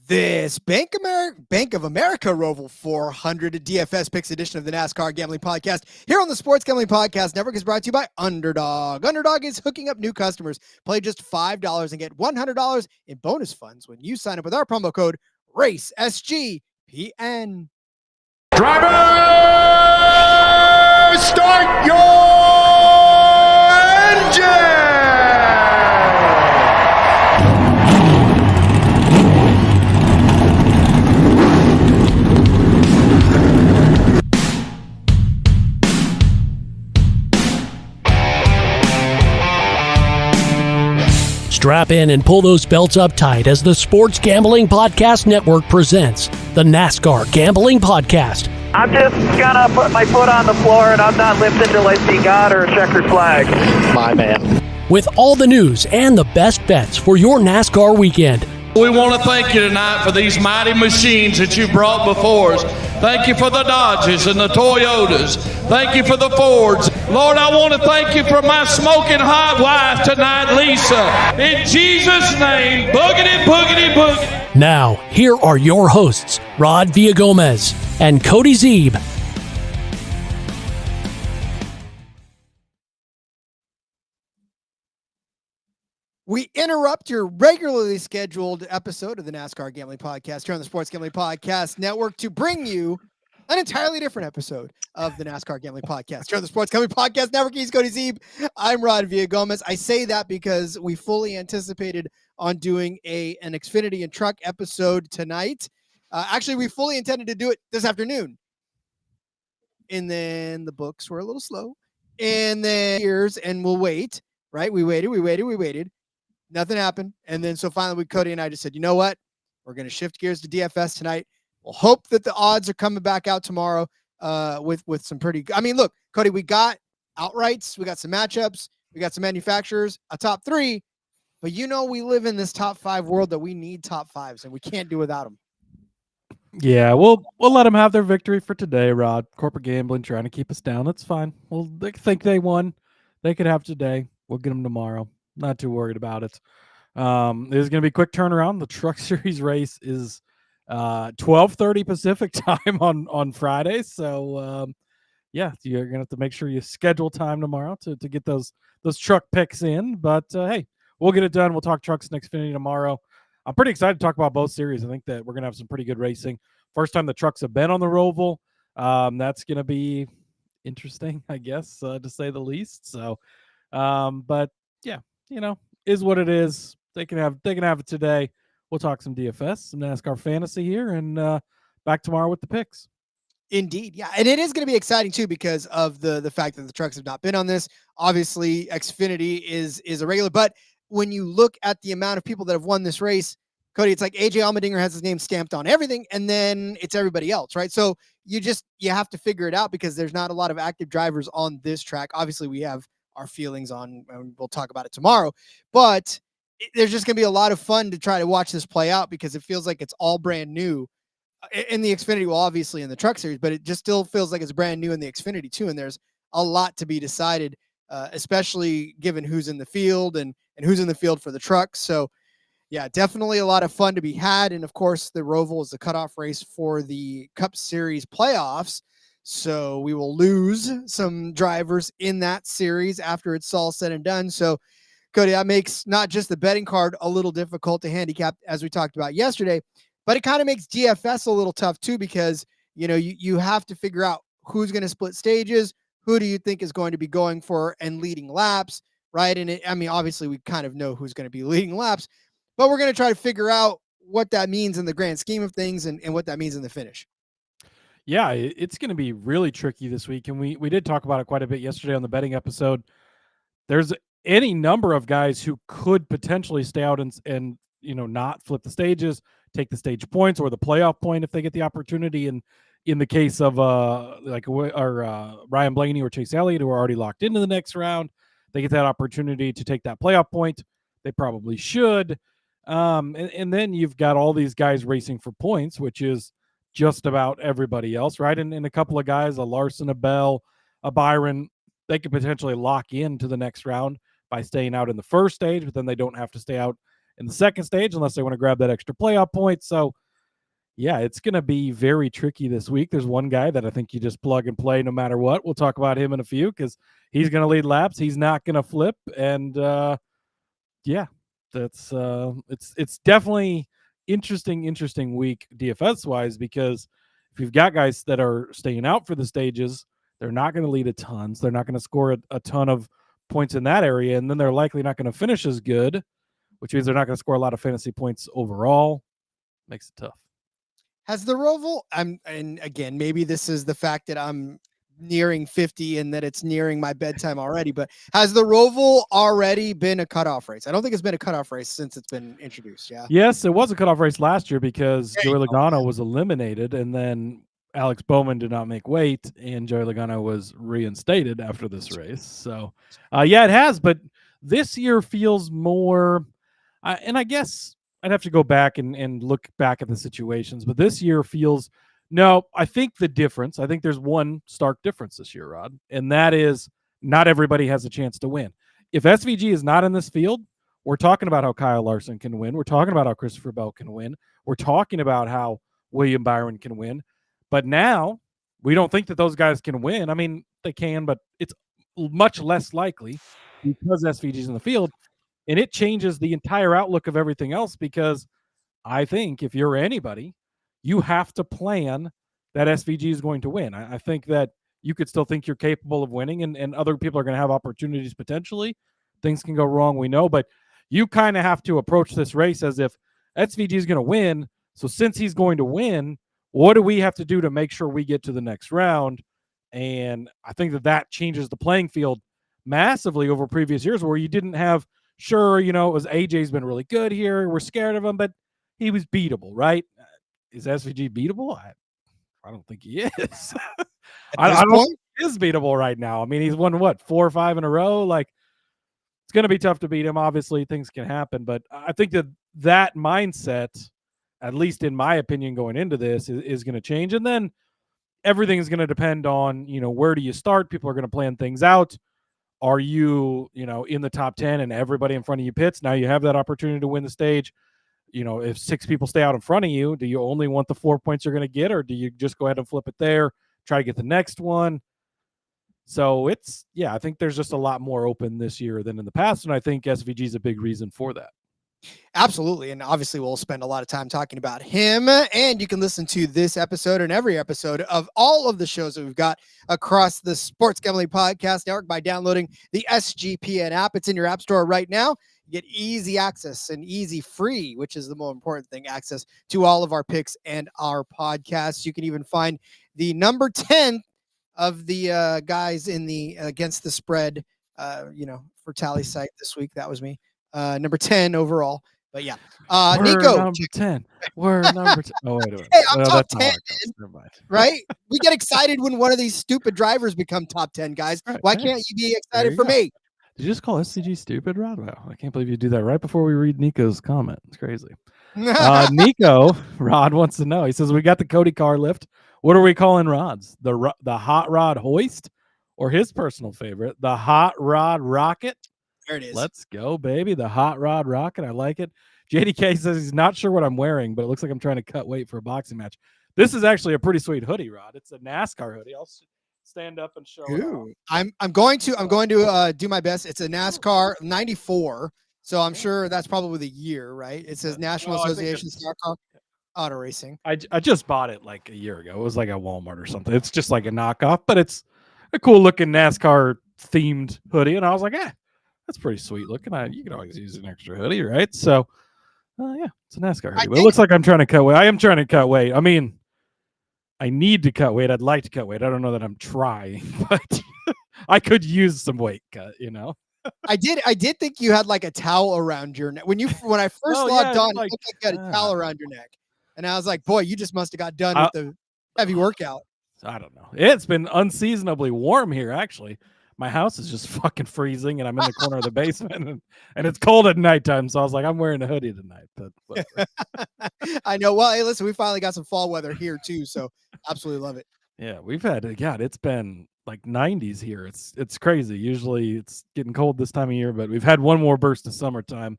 This Bank of America ROVAL 400 DFS Picks edition of the NASCAR Gambling Podcast here on the Sports Gambling Podcast Network is brought to you by Underdog. Underdog is hooking up new customers. Play just $5 and get $100 in bonus funds when you sign up with our promo code RACESGPN. Driver, start your engine! Strap in and pull those belts up tight as the Sports Gambling Podcast Network presents the NASCAR Gambling Podcast. I'm just gonna put my foot on the floor and I'm not lifting till I see God or a checkered flag. My man. With all the news and the best bets for your NASCAR weekend. We want to thank you tonight for these mighty machines that you brought before us. Thank you for the Dodges and the Toyotas. Thank you for the Fords. Lord, I want to thank you for my smoking hot wife tonight, Lisa. In Jesus' name, boogity, boogity, boogity. Now, here are your hosts, Rod Villagomez and Cody Zeeb. We interrupt your regularly scheduled episode of the NASCAR Gambling Podcast here on the Sports Gambling Podcast Network to bring you an entirely different episode of the NASCAR Gambling Podcast here on the Sports Gambling Podcast Network. He's Cody Zeeb. I'm Rod Villagomez. I say that because we fully anticipated on doing an Xfinity and Truck episode tonight. Actually, we fully intended to do it this afternoon. And then the books were a little slow. And then we'll wait, right? We waited. Nothing happened. And then so finally Cody and I just said, you know what? We're going to shift gears to DFS tonight. We'll hope that the odds are coming back out tomorrow with some pretty – I mean, look, Cody, we got outrights. We got some matchups. We got some manufacturers, a top three. But we live in this top five world that we need top fives, and we can't do without them. Yeah, we'll let them have their victory for today, Rod. Corporate gambling trying to keep us down. That's fine. They think they won. They could have today. We'll get them tomorrow. Not too worried about it. There's going to be a quick turnaround. The Truck Series race is 12:30 Pacific time on Friday. So, you're going to have to make sure you schedule time tomorrow to get those truck picks in. But, hey, we'll get it done. We'll talk trucks and Xfinity tomorrow. I'm pretty excited to talk about both series. I think that we're going to have some pretty good racing. First time the trucks have been on the ROVAL. That's going to be interesting, I guess, to say the least. So, but yeah. Is what it is. They can have it today. We'll talk some DFS, some NASCAR fantasy here, and back tomorrow with the picks. Indeed, yeah, and it is going to be exciting too because of the fact that the trucks have not been on this. Obviously, Xfinity is a regular, but when you look at the amount of people that have won this race, Cody, it's like AJ Allmendinger has his name stamped on everything, and then it's everybody else, right? So you have to figure it out because there's not a lot of active drivers on this track. Obviously, we have our feelings on, and we'll talk about it tomorrow, but there's just going to be a lot of fun to try to watch this play out because it feels like it's all brand new in the Xfinity, well, obviously in the Truck Series, but it just still feels like it's brand new in the Xfinity too. And there's a lot to be decided, especially given who's in the field and who's in the field for the trucks. So yeah, definitely a lot of fun to be had. And of course the ROVAL is the cutoff race for the Cup Series playoffs. So we will lose some drivers in that series after it's all said and done. So, Cody, that makes not just the betting card a little difficult to handicap, as we talked about yesterday, but it kind of makes DFS a little tough too because, you have to figure out who's going to split stages, who do you think is going to be going for and leading laps, right? And obviously we kind of know who's going to be leading laps, but we're going to try to figure out what that means in the grand scheme of things and what that means in the finish. Yeah, it's going to be really tricky this week. And we did talk about it quite a bit yesterday on the betting episode. There's any number of guys who could potentially stay out and not flip the stages, take the stage points or the playoff point if they get the opportunity. And in the case of Ryan Blaney or Chase Elliott, who are already locked into the next round, they get that opportunity to take that playoff point. They probably should. And then you've got all these guys racing for points, which is just about everybody else, right? And a couple of guys, a Larson, a Bell, a Byron, they could potentially lock into the next round by staying out in the first stage, but then they don't have to stay out in the second stage unless they want to grab that extra playoff point. So, yeah, it's going to be very tricky this week. There's one guy that I think you just plug and play no matter what. We'll talk about him in a few because he's going to lead laps. He's not going to flip. And, that's it's definitely interesting week DFS-wise, because if you've got guys that are staying out for the stages, they're not going to lead a ton. So they're not going to score a ton of points in that area, and then they're likely not going to finish as good, which means they're not going to score a lot of fantasy points overall. Makes it tough. Has the Roval, and again, maybe this is the fact that I'm nearing 50 and that it's nearing my bedtime already, but has the Roval already been a cutoff race? I don't think it's been a cutoff race since it's been introduced. Yeah. Yes, it was a cutoff race last year because Joey Logano was eliminated, and then Alex Bowman did not make weight, and Joey Logano was reinstated after this race. So, it has, but this year feels more, and I guess I'd have to go back and look back at the situations, but this year feels, I think there's one stark difference this year, Rod, and that is not everybody has a chance to win. If SVG is not in this field, we're talking about how Kyle Larson can win. We're talking about how Christopher Bell can win. We're talking about how William Byron can win. But now we don't think that those guys can win. I mean, they can, but it's much less likely because SVG's in the field. And it changes the entire outlook of everything else, because I think if you're anybody, you have to plan that SVG is going to win. I think that you could still think you're capable of winning, and other people are going to have opportunities potentially. Things can go wrong, we know, but you kind of have to approach this race as if SVG is going to win. So since he's going to win, what do we have to do to make sure we get to the next round? And I think that changes the playing field massively over previous years, where you didn't have, it was AJ's been really good here. We're scared of him, but he was beatable, right? Is SVG beatable? I don't think he is. I don't think he is beatable right now. I mean, he's won 4 or 5 in a row. Like, it's going to be tough to beat him. Obviously, things can happen, but I think that mindset, at least in my opinion, going into this is going to change. And then everything is going to depend on, where do you start? People are going to plan things out. Are you, in the top 10 and everybody in front of you pits? Now you have that opportunity to win the stage. If 6 people stay out in front of you, do you only want the 4 points you're going to get, or do you just go ahead and flip it there, try to get the next one? So I think there's just a lot more open this year than in the past. And I think SVG is a big reason for that. Absolutely. And obviously we'll spend a lot of time talking about him, and you can listen to this episode and every episode of all of the shows that we've got across the Sports Gambling Podcast Network by downloading the SGPN app. It's in your app store right now. You get easy access and easy free, which is the more important thing, access to all of our picks and our podcasts. You can even find the number 10 of the guys in the against the spread, for tally site this week. That was me. Number 10 overall. But yeah, we're Nico, number 10. We're number 10. Oh, wait a minute. Hey, I'm top that's 10, right? We get excited when one of these stupid drivers become top 10 guys. Right, Why can't you be excited for me? Did you just call SCG stupid, Rod? Wow, I can't believe you do that right before we read Nico's comment. It's crazy. Nico, Rod wants to know. He says, we got the Cody car lift. What are we calling rods? The hot rod hoist, or his personal favorite, the hot rod rocket? There it is. Let's go, baby. The hot rod rocket. I like it. JDK says he's not sure what I'm wearing, but it looks like I'm trying to cut weight for a boxing match. This is actually a pretty sweet hoodie, Rod. It's a NASCAR hoodie. I'll stand up and show it. I'm going to do my best. It's a NASCAR 94, so I'm sure that's probably the year, right? It says National Association NASCAR Auto Racing. I just bought it like a year ago. It was like at Walmart or something. It's just like a knockoff, but it's a cool looking NASCAR themed hoodie, and I was like, that's pretty sweet looking. You can always use an extra hoodie, right? So, it's a NASCAR hoodie. But it looks like I'm trying to cut weight. I am trying to cut weight. I mean, I need to cut weight. I'd like to cut weight. I don't know that I'm trying, but I could use some weight cut, I did think you had like a towel around your neck when I first Oh, logged yeah, on. like, It looked like you had a towel around your neck, and I was like, boy, you just must have got done with the heavy workout. I don't know. It's been unseasonably warm here, actually. My house is just fucking freezing, and I'm in the corner of the basement, and it's cold at nighttime. So I was like, I'm wearing a hoodie tonight. But whatever. I know. Well, hey, listen, we finally got some fall weather here too, so absolutely love it. Yeah, we've had God, it's been like 90s here. It's crazy. Usually it's getting cold this time of year, but we've had one more burst of summertime.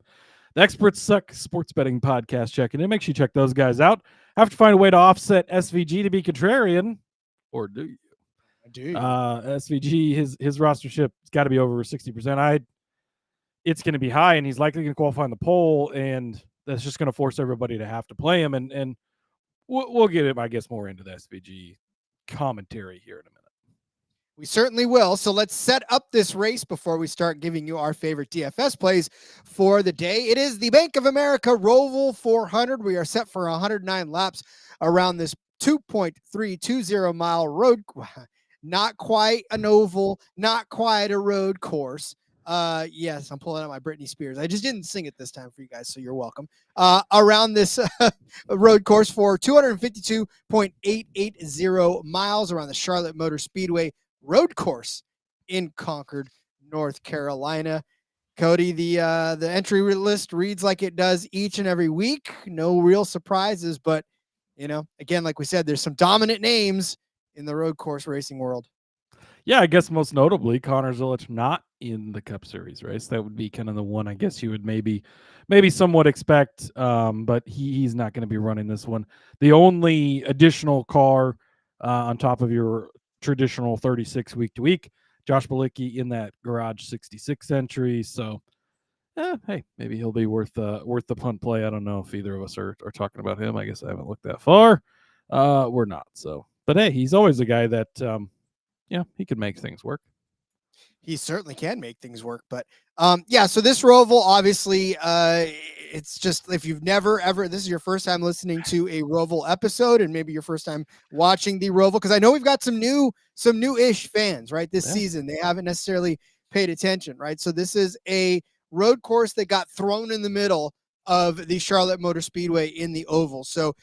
The Experts Suck Sports Betting Podcast checking in. Make sure you check those guys out. Have to find a way to offset SVG to be contrarian, or do you? SVG, his rostership's got to be over 60%. It's going to be high, and he's likely going to qualify in the poll, and that's just going to force everybody to have to play him. And we'll get him, I guess, more into the SVG commentary here in a minute. We certainly will. So let's set up this race before we start giving you our favorite DFS plays for the day. It is the Bank of America ROVAL 400. We are set for 109 laps around this 2.320 mile road. Not quite an oval, not quite a road course. Yes, I'm pulling out my Britney Spears. I just didn't sing it this time for you guys, so you're welcome. Around this road course for 252.880 miles around the Charlotte Motor Speedway road course in Concord, North Carolina. Cody, the entry list reads like it does each and every week. No real surprises, but again, like we said, there's some dominant names in the road course racing world. Yeah, I guess most notably Connor Zilich not in the Cup Series race. That would be kind of the one I guess you would maybe somewhat expect, but he's not going to be running this one. The only additional car on top of your traditional 36 week to week, Josh Bilicki in that Garage 66 entry. So, hey, maybe he'll be worth the punt play. I don't know if either of us are talking about him. I guess I haven't looked that far. We're not. So, but hey, he's always a guy that, he could make things work. He certainly can make things work. But so this ROVAL, obviously, it's just if you've never ever, this is your first time listening to a ROVAL episode, and maybe your first time watching the ROVAL, because I know we've got some new-ish fans, right? This season, they haven't necessarily paid attention, right? So this is a road course that got thrown in the middle of the Charlotte Motor Speedway in the oval. So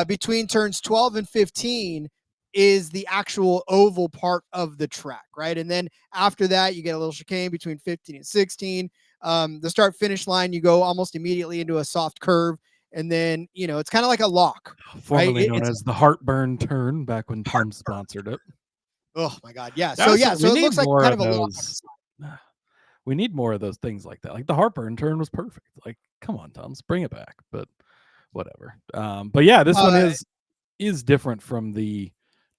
between turns 12 and 15 is the actual oval part of the track, right? And then after that, you get a little chicane between 15 and 16. The start finish line, you go almost immediately into a soft curve. And then, it's kind of like a lock. Formerly known as the heartburn turn, back when Tom sponsored it. Oh my God. Yeah. So it looks like kind of a lock. We need more of those things like that. Like the heartburn turn was perfect. Like, come on, Tom's, bring it back. But whatever. But yeah, this one is different from the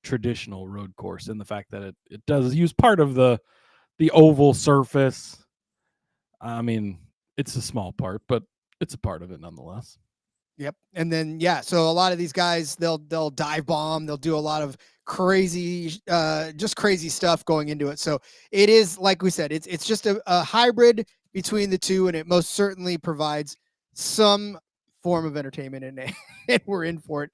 traditional road course in the fact that it does use part of the oval surface. I mean, it's a small part, but it's a part of it nonetheless. Yep. And then so a lot of these guys, they'll dive bomb, they'll do a lot of crazy stuff going into it. So it is, like we said, it's just a hybrid between the two, and it most certainly provides some form of entertainment, and we're in for it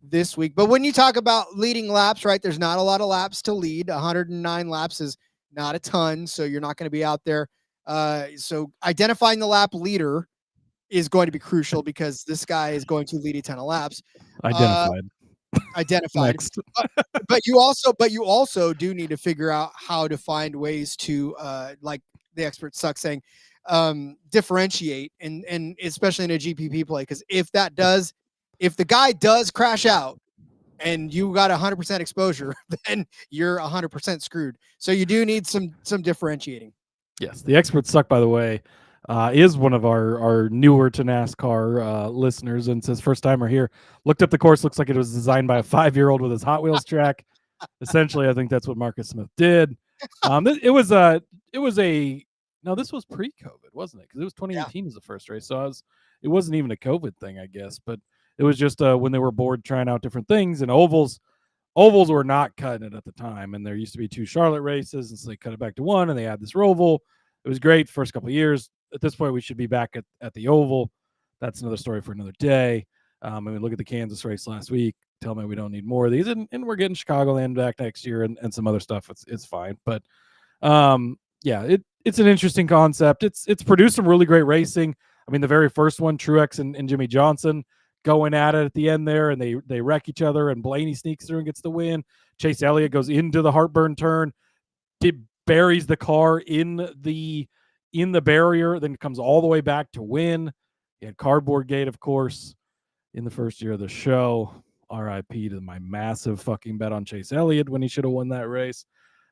this week. But when you talk about leading laps, right, there's not a lot of laps to lead. 109 laps is not a ton, so you're not going to be out there. So identifying the lap leader is going to be crucial, because this guy is going to lead a ton of laps. Identified. Next. but you also do need to figure out how to find ways to, like the Experts Suck saying, differentiate, and especially in a GPP play, because if the guy does crash out and you got 100% exposure, then you're 100% screwed. So you do need some differentiating. Yes. The Experts Suck, by the way, is one of our newer to NASCAR listeners, and says first timer here. Looked up the course. Looks like it was designed by a 5-year-old with his Hot Wheels track. Essentially, I think that's what Marcus Smith did. This was pre-COVID, wasn't it? Because it was 2018 as the first race. So it wasn't even a COVID thing, I guess, but it was just when they were bored trying out different things, and ovals were not cutting it at the time. And there used to be 2 Charlotte races, and so they cut it back to 1, and they had this ROVAL. It was great first couple of years. At this point, we should be back at the oval. That's another story for another day. I mean, look at the Kansas race last week. Tell me we don't need more of these. And we're getting Chicagoland back next year and some other stuff. It's fine. But it it's an interesting concept. It's produced some really great racing. I mean, the very first one, Truex and Jimmy Johnson going at it at the end there, and they wreck each other, and Blaney sneaks through and gets the win. Chase Elliott goes into the heartburn turn, buries the car in the barrier, then comes all the way back to win. He had Cardboard Gate, of course, in the first year of the show. RIP to my massive fucking bet on Chase Elliott when he should have won that race.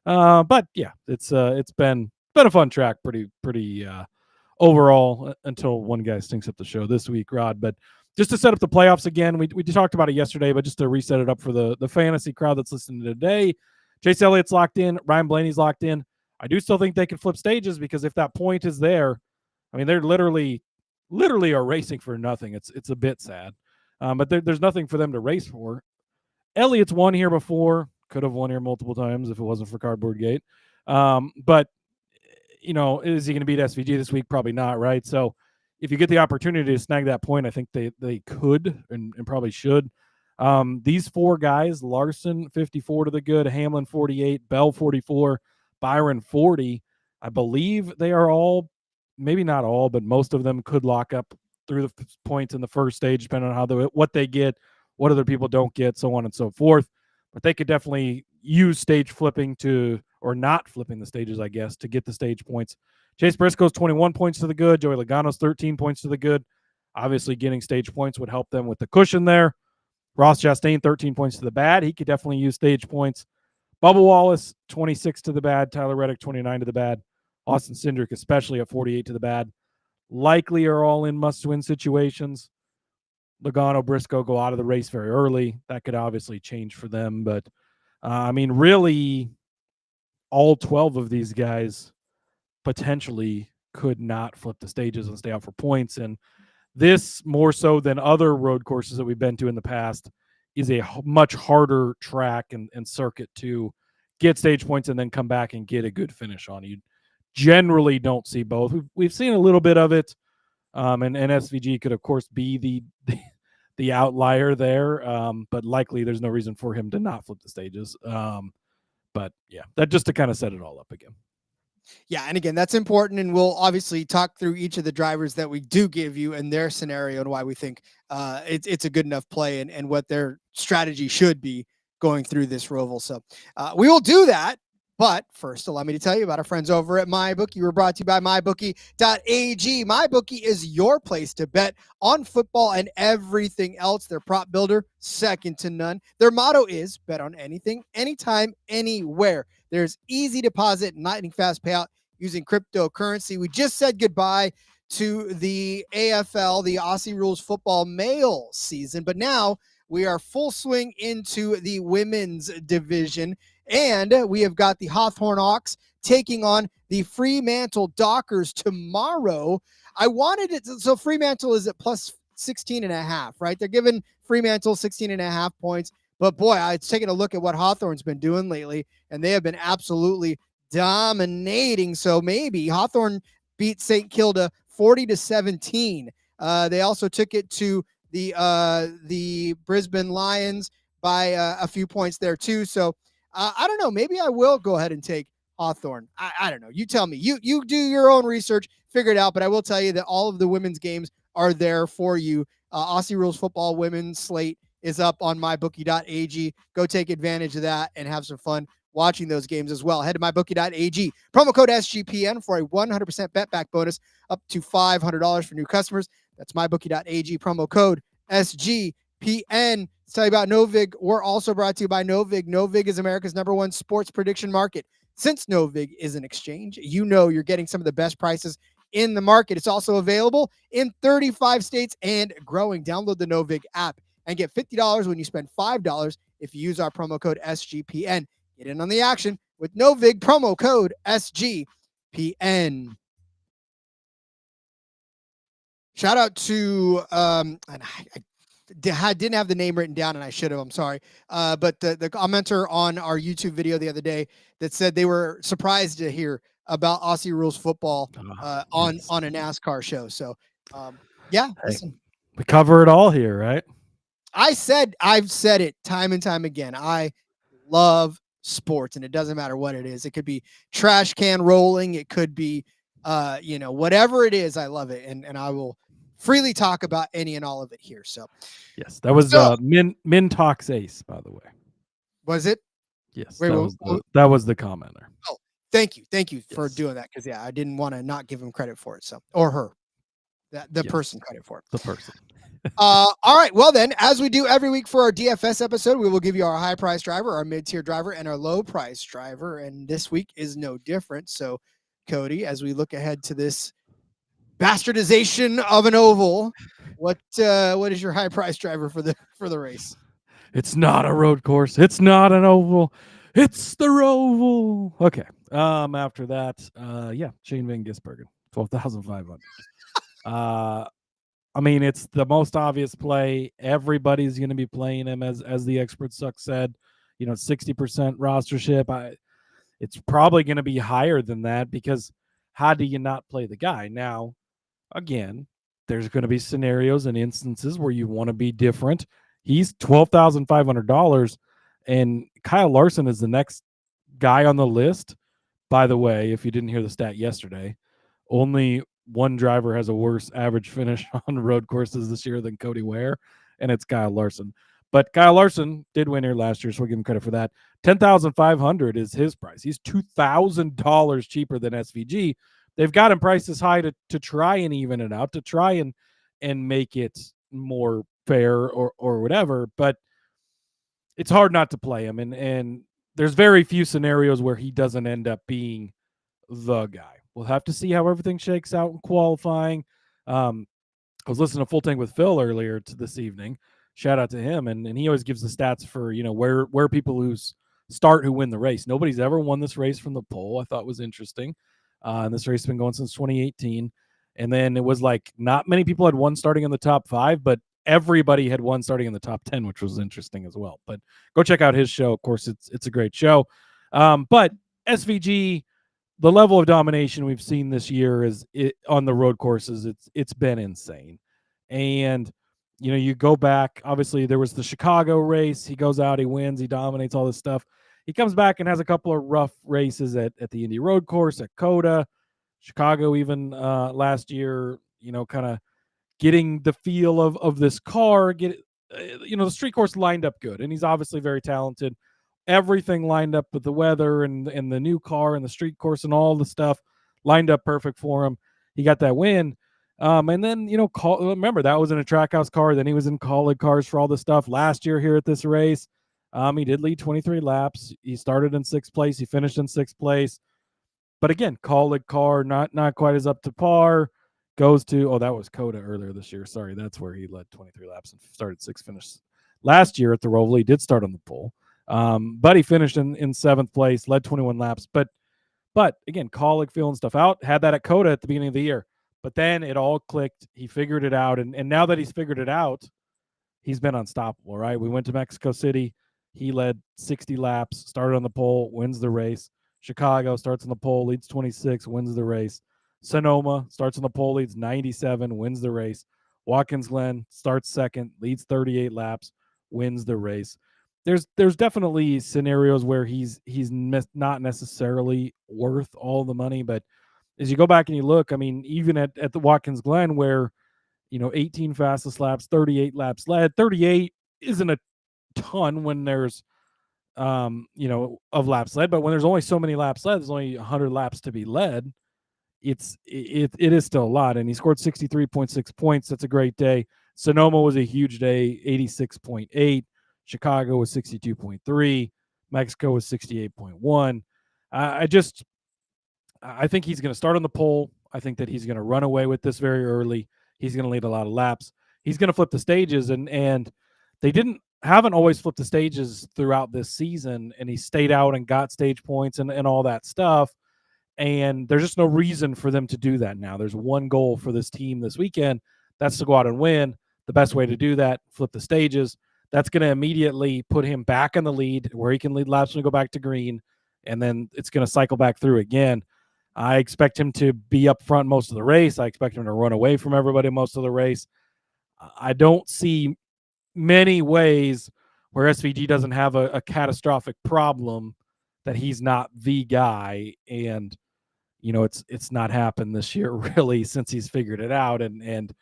But yeah, it's been a fun track, pretty overall, until one guy stinks up the show this week, Rod. But just to set up the playoffs again, we talked about it yesterday, but just to reset it up for the fantasy crowd that's listening today, Chase Elliott's locked in, Ryan Blaney's locked in. I do still think they can flip stages, because if that point is there, I mean, they're literally are racing for nothing. It's a bit sad, but there's nothing for them to race for. Elliott's won here before, could have won here multiple times if it wasn't for Cardboard Gate. But is he going to beat SVG this week? Probably not, right? So if you get the opportunity to snag that point, I think they could and probably should. These four guys, Larson 54 to the good, Hamlin 48, Bell 44, Byron 40. I believe they are all, maybe not all, but most of them could lock up through the points in the first stage, depending on what they get, what other people don't get, so on and so forth. But they could definitely use stage flipping or not flipping the stages, I guess, to get the stage points. Chase Briscoe's 21 points to the good. Joey Logano's 13 points to the good. Obviously, getting stage points would help them with the cushion there. Ross Chastain, 13 points to the bad. He could definitely use stage points. Bubba Wallace, 26 to the bad. Tyler Reddick, 29 to the bad. Austin Cindric, especially at 48 to the bad. Likely are all in must-win situations. Logano, Briscoe go out of the race very early. That could obviously change for them. But, I mean, really, all 12 of these guys potentially could not flip the stages and stay out for points. And this, more so than other road courses that we've been to in the past, is a much harder track and circuit to get stage points and then come back and get a good finish on. You generally don't see both. We've seen a little bit of it, and SVG could, of course, be the outlier there, but likely there's no reason for him to not flip the stages. But, yeah, that just to kind of set it all up again. Yeah, and again, that's important, and we'll obviously talk through each of the drivers that we do give you and their scenario and why we think it's a good enough play and what their strategy should be going through this Roval. So we will do that, but first, allow me to tell you about our friends over at MyBookie. We're brought to you by MyBookie.ag. MyBookie is your place to bet on football and everything else. Their prop builder, second to none. Their motto is bet on anything, anytime, anywhere. There's easy deposit, lightning fast payout using cryptocurrency. We just said goodbye to the AFL, the Aussie Rules Football male season, but now we are full swing into the women's division, and we have got the Hawthorne Hawks taking on the Fremantle Dockers tomorrow. I wanted it to, so Fremantle is at plus 16.5, right? They're giving Fremantle 16.5 points. But boy, I was taking a look at what Hawthorne's been doing lately, and they have been absolutely dominating. So maybe Hawthorne beat St. Kilda 40-17. They also took it to the Brisbane Lions by a few points there too. So I don't know. Maybe I will go ahead and take Hawthorne. I don't know. You tell me. You do your own research, figure it out. But I will tell you that all of the women's games are there for you. Aussie Rules Football women's slate is up on mybookie.ag. Go take advantage of that and have some fun watching those games as well. Head to mybookie.ag. Promo code SGPN for a 100% bet back bonus up to $500 for new customers. That's mybookie.ag. Promo code SGPN. Let's tell you about Novig. We're also brought to you by Novig. Novig is America's #1 sports prediction market. Since Novig is an exchange, you know you're getting some of the best prices in the market. It's also available in 35 states and growing. Download the Novig app and get $50 when you spend $5 if you use our promo code SGPN. Get in on the action with Novig, promo code SGPN. Shout out to, and I didn't have the name written down, and I should have, I'm sorry. But the commenter on our YouTube video the other day that said they were surprised to hear about Aussie Rules Football on a NASCAR show. So, yeah. Listen. We cover it all here, right? I've said it time and time again. I love sports, and it doesn't matter what it is. It could be trash can rolling. It could be, whatever it is. I love it. And I will freely talk about any and all of it here. So yes, that was Min Talks Ace, by the way. Was it? Yes, Wait, that was the commenter. Oh, thank you for doing that. Cause I didn't want to not give him credit for it. So, or her, the person credit for it. The person. All right. Well, then, as we do every week for our DFS episode, we will give you our high price driver, our mid-tier driver, and our low price driver. And this week is no different. So, Cody, as we look ahead to this bastardization of an oval, what is your high price driver for the race? It's not a road course. It's not an oval. It's the Roval. Okay. After that, Shane Van Gisbergen, 12,500. I mean, it's the most obvious play. Everybody's going to be playing him, as the expert suck said. 60% rostership. It's probably going to be higher than that, because how do you not play the guy? Now, again, there's going to be scenarios and instances where you want to be different. He's $12,500, and Kyle Larson is the next guy on the list. By the way, if you didn't hear the stat yesterday, only one driver has a worse average finish on road courses this year than Cody Ware, and it's Kyle Larson. But Kyle Larson did win here last year, so we'll give him credit for that. $10,500 is his price. He's $2,000 cheaper than SVG. They've got him priced as high to try and even it out, to try and make it more fair or whatever. But it's hard not to play him, and there's very few scenarios where he doesn't end up being the guy. We'll have to see how everything shakes out in qualifying. I was listening to Full Tank with Phil earlier this evening. Shout out to him, and he always gives the stats for where people who win the race. Nobody's ever won this race from the pole. I thought was interesting. And this race has been going since 2018. And then it was like not many people had won starting in the top 5, but everybody had won starting in the top 10, which was interesting as well. But go check out his show. Of course, it's a great show. But SVG, the level of domination we've seen this year on the road courses, it's been insane. And you go back, obviously there was the Chicago race. He goes out, he wins, he dominates all this stuff. He comes back and has a couple of rough races at the Indy road course, at Coda, Chicago even last year, kind of getting the feel of this car. The street course lined up good, and he's obviously very talented. Everything lined up with the weather and the new car and the street course and all the stuff lined up perfect for him. He got that win. And then, remember, that was in a Trackhouse car. Then he was in Colleague cars for all the stuff last year here at this race. He did lead 23 laps. He started in 6th place. He finished in 6th place. But again, Colleague car, not quite as up to par. Goes to, that was Coda earlier this year. Sorry, that's where he led 23 laps and started 6th finish. Last year at the Roval, he did start on the pole. But he finished in 7th place, led 21 laps. But again, Colleague feeling stuff out. Had that at Coda at the beginning of the year. But then it all clicked. He figured it out. And now that he's figured it out, he's been unstoppable, right? We went to Mexico City. He led 60 laps, started on the pole, wins the race. Chicago starts on the pole, leads 26, wins the race. Sonoma starts on the pole, leads 97, wins the race. Watkins Glen starts 2nd, leads 38 laps, wins the race. There's definitely scenarios where he's not necessarily worth all the money, but as you go back and you look, I mean, even at the Watkins Glen where, 18 fastest laps, 38 laps led, 38 isn't a ton when there's, of laps led, but when there's only so many laps led, there's only 100 laps to be led. It is still a lot, and he scored 63.6 points. That's a great day. Sonoma was a huge day, 86.8. Chicago was 62.3. Mexico was 68.1. I think he's going to start on the pole. I think that he's going to run away with this very early. He's going to lead a lot of laps. He's going to flip the stages, and they haven't always flipped the stages throughout this season, and he stayed out and got stage points and all that stuff. And there's just no reason for them to do that now. There's one goal for this team this weekend. That's to go out and win. The best way to do that, flip the stages. That's going to immediately put him back in the lead where he can lead laps and go back to green, and then it's going to cycle back through again. I expect him to be up front most of the race. I expect him to run away from everybody most of the race. I don't see many ways where SVG doesn't have a catastrophic problem that he's not the guy. And, it's not happened this year really since he's figured it out. And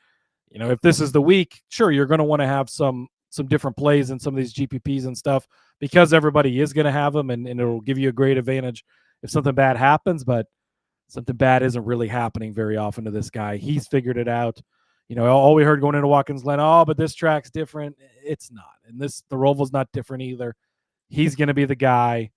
if this is the week, sure, you're going to want to have some different plays in some of these GPPs and stuff because everybody is going to have them, and it'll give you a great advantage if something bad happens. But something bad isn't really happening very often to this guy. He's figured it out. All we heard going into Watkins Glen, but this track's different. It's not. And the Roval's not different either. He's going to be the guy.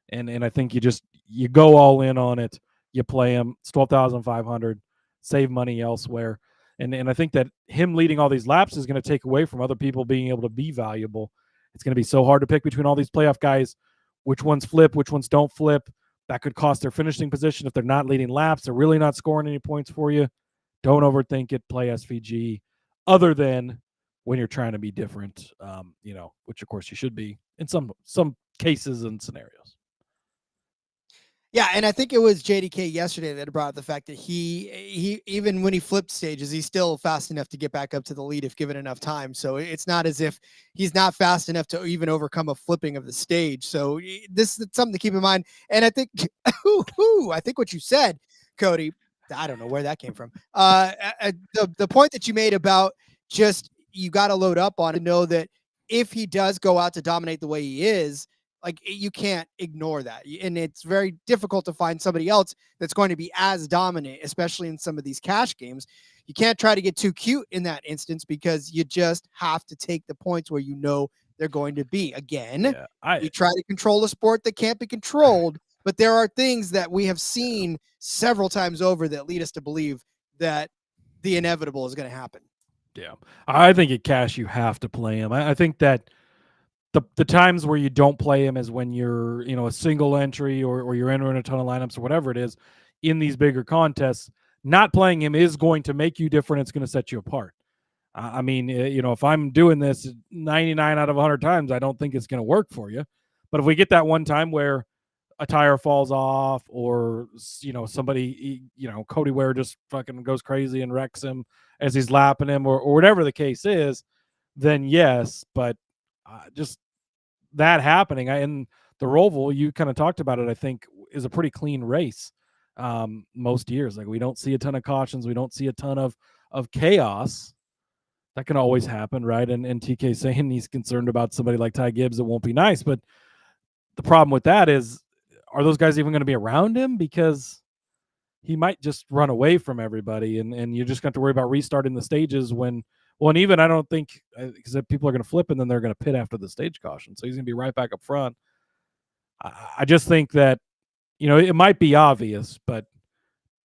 And I think you go all in on it. You play him. It's 12,500. Save money elsewhere. And I think that him leading all these laps is going to take away from other people being able to be valuable. It's going to be so hard to pick between all these playoff guys, which ones flip, which ones don't flip. That could cost their finishing position if they're not leading laps. They're really not scoring any points for you. Don't overthink it. Play SVG, other than when you're trying to be different, which of course you should be in some cases and scenarios. Yeah, and I think it was JDK yesterday that brought up the fact that he even when he flipped stages, he's still fast enough to get back up to the lead if given enough time. So it's not as if he's not fast enough to even overcome a flipping of the stage. So this is something to keep in mind. And I think, I think what you said, Cody, I don't know where that came from. The point that you made about just you got to load up on it, know that if he does go out to dominate the way he is, like you can't ignore that. And it's very difficult to find somebody else that's going to be as dominant, especially in some of these cash games. You can't try to get too cute in that instance because you just have to take the points where they're going to be. Again, you try to control a sport that can't be controlled, but there are things that we have seen several times over that lead us to believe that the inevitable is going to happen. Yeah. I think at cash, you have to play him. I think that the times where you don't play him is when you're, a single entry or you're entering a ton of lineups or whatever it is in these bigger contests. Not playing him is going to make you different. It's going to set you apart. If I'm doing this 99 out of 100 times, I don't think it's going to work for you. But if we get that one time where a tire falls off or, somebody, Cody Ware just fucking goes crazy and wrecks him as he's lapping him or whatever the case is, then yes. But just that happening. And the Roval, you kind of talked about it, I think, is a pretty clean race most years. Like we don't see a ton of cautions. We don't see a ton of chaos. That can always happen, right? And TK saying he's concerned about somebody like Ty Gibbs. It won't be nice. But the problem with that is, are those guys even going to be around him? Because he might just run away from everybody. And you're just going to have to worry about restarting the stages when – well, and even I don't think – because people are going to flip and then they're going to pit after the stage caution. So he's going to be right back up front. I just think that, it might be obvious, but